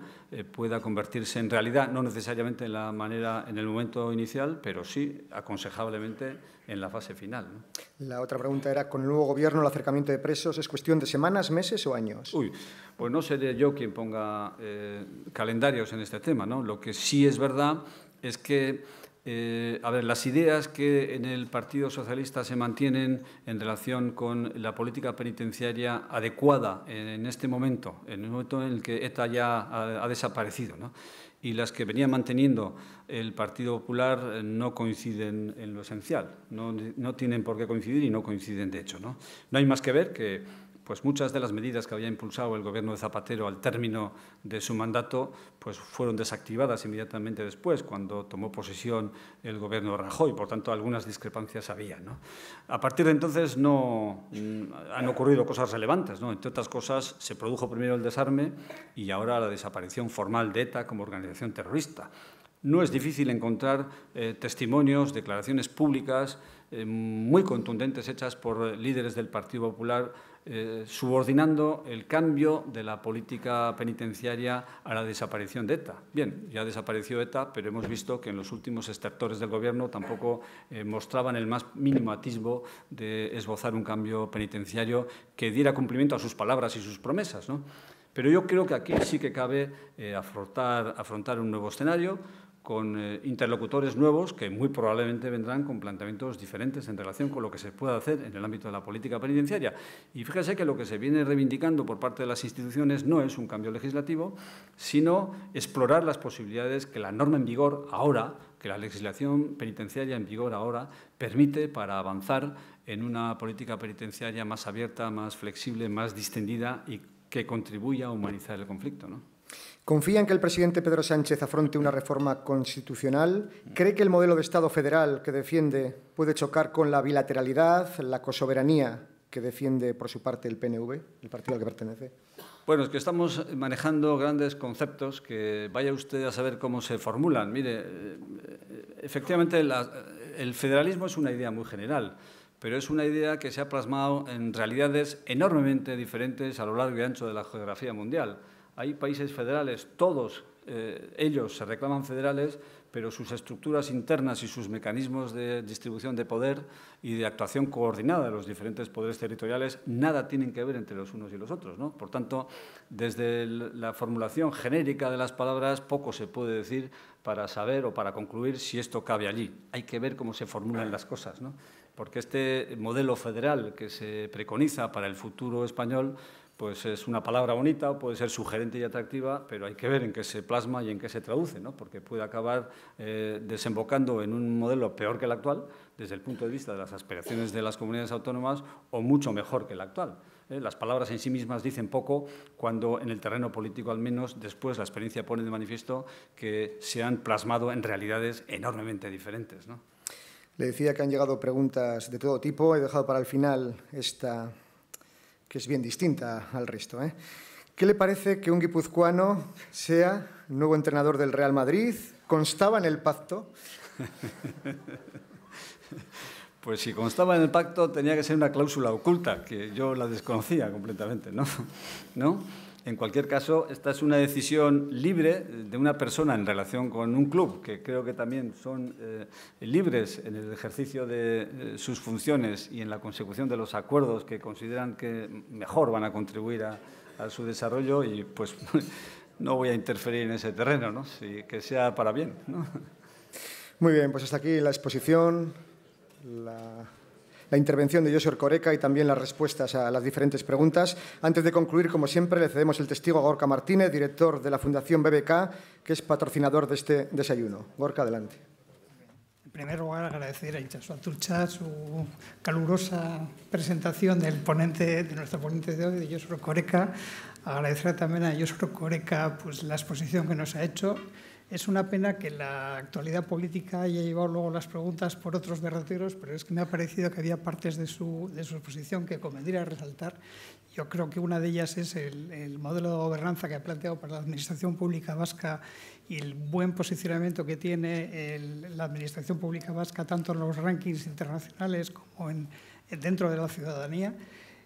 pueda convertirse en realidad, no necesariamente en el momento inicial, pero sí aconsejablemente en la fase final, ¿no? La otra pregunta era, ¿con el nuevo Gobierno el acercamiento de presos es cuestión de semanas, meses o años? Pues no seré yo quien ponga calendarios en este tema, ¿no? Lo que sí es verdad es que las ideas que en el Partido Socialista se mantienen en relación con la política penitenciaria adecuada en este momento, en el momento en el que ETA ya ha desaparecido, ¿no? Y las que venía manteniendo el Partido Popular no coinciden en lo esencial, no tienen por qué coincidir y no coinciden de hecho, ¿no? No hay más que ver que pues muchas de las medidas que había impulsado el Gobierno de Zapatero al término de su mandato pues fueron desactivadas inmediatamente después, cuando tomó posesión el Gobierno de Rajoy. Por tanto, algunas discrepancias había, ¿no? A partir de entonces han ocurrido cosas relevantes, ¿no? Entre otras cosas, se produjo primero el desarme y ahora la desaparición formal de ETA como organización terrorista. No es difícil encontrar testimonios, declaraciones públicas muy contundentes hechas por líderes del Partido Popular subordinando el cambio de la política penitenciaria a la desaparición de ETA. Bien, ya desapareció ETA, pero hemos visto que en los últimos extractores del Gobierno tampoco mostraban el más mínimo atisbo de esbozar un cambio penitenciario que diera cumplimiento a sus palabras y sus promesas, ¿no? Pero yo creo que aquí sí que cabe afrontar un nuevo escenario con interlocutores nuevos que muy probablemente vendrán con planteamientos diferentes en relación con lo que se puede hacer en el ámbito de la política penitenciaria. Y fíjese que lo que se viene reivindicando por parte de las instituciones no es un cambio legislativo, sino explorar las posibilidades que la norma en vigor ahora, que la legislación penitenciaria en vigor ahora, permite para avanzar en una política penitenciaria más abierta, más flexible, más distendida y que contribuya a humanizar el conflicto, ¿no? ¿Confía en que el presidente Pedro Sánchez afronte una reforma constitucional? ¿Cree que el modelo de Estado federal que defiende puede chocar con la bilateralidad, la cosoberanía que defiende por su parte el PNV, el partido al que pertenece? Bueno, es que estamos manejando grandes conceptos que vaya usted a saber cómo se formulan. Mire, efectivamente el federalismo es una idea muy general, pero es una idea que se ha plasmado en realidades enormemente diferentes a lo largo y ancho de la geografía mundial. Hay países federales, todos ellos se reclaman federales, pero sus estructuras internas y sus mecanismos de distribución de poder y de actuación coordinada de los diferentes poderes territoriales nada tienen que ver entre los unos y los otros, ¿no? Por tanto, desde la formulación genérica de las palabras, poco se puede decir para saber o para concluir si esto cabe allí. Hay que ver cómo se formulan las cosas, ¿no? Porque este modelo federal que se preconiza para el futuro español pues es una palabra bonita, puede ser sugerente y atractiva, pero hay que ver en qué se plasma y en qué se traduce, ¿no? Porque puede acabar desembocando en un modelo peor que el actual, desde el punto de vista de las aspiraciones de las comunidades autónomas, o mucho mejor que el actual. Las palabras en sí mismas dicen poco cuando en el terreno político, al menos, después la experiencia pone de manifiesto que se han plasmado en realidades enormemente diferentes, ¿no? Le decía que han llegado preguntas de todo tipo. He dejado para el final esta, que es bien distinta al resto, ¿eh? ¿Qué le parece que un guipuzcoano sea nuevo entrenador del Real Madrid? ¿Constaba en el pacto? Pues si constaba en el pacto tenía que ser una cláusula oculta, que yo la desconocía completamente, ¿no? En cualquier caso, esta es una decisión libre de una persona en relación con un club, que creo que también son libres en el ejercicio de sus funciones y en la consecución de los acuerdos que consideran que mejor van a contribuir a su desarrollo, y pues no voy a interferir en ese terreno, ¿no? Que sea para bien, ¿no? Muy bien, pues hasta aquí la exposición, la intervención de Josu Erkoreka y también las respuestas a las diferentes preguntas. Antes de concluir, como siempre, le cedemos el testigo a Gorka Martínez, director de la Fundación BBK, que es patrocinador de este desayuno. Gorka, adelante. En primer lugar, agradecer a Itxaso Atutxa su calurosa presentación de nuestro ponente de hoy, de Josu Erkoreka. Agradecer también a Josu Erkoreka pues, la exposición que nos ha hecho. Es una pena que la actualidad política haya llevado luego las preguntas por otros derroteros, pero es que me ha parecido que había partes de su exposición que convendría resaltar. Yo creo que una de ellas es el modelo de gobernanza que ha planteado para la Administración Pública Vasca y el buen posicionamiento que tiene la Administración Pública Vasca tanto en los rankings internacionales como dentro de la ciudadanía.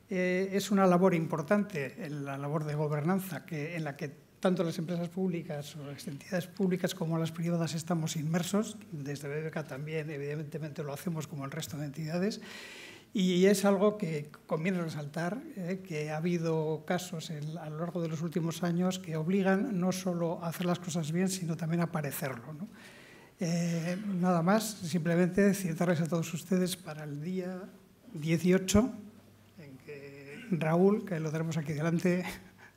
Es una labor importante, la labor de gobernanza, en la que tanto las empresas públicas o las entidades públicas como las privadas estamos inmersos. Desde BBK también, evidentemente, lo hacemos como el resto de entidades. Y es algo que conviene resaltar, que ha habido casos a lo largo de los últimos años que obligan no solo a hacer las cosas bien, sino también a parecerlo, ¿no? Nada más, simplemente citarles a todos ustedes para el día 18, en que Raúl, que lo tenemos aquí delante,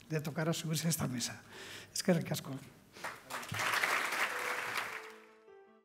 le tocará subirse a esta mesa. Es que ricasco.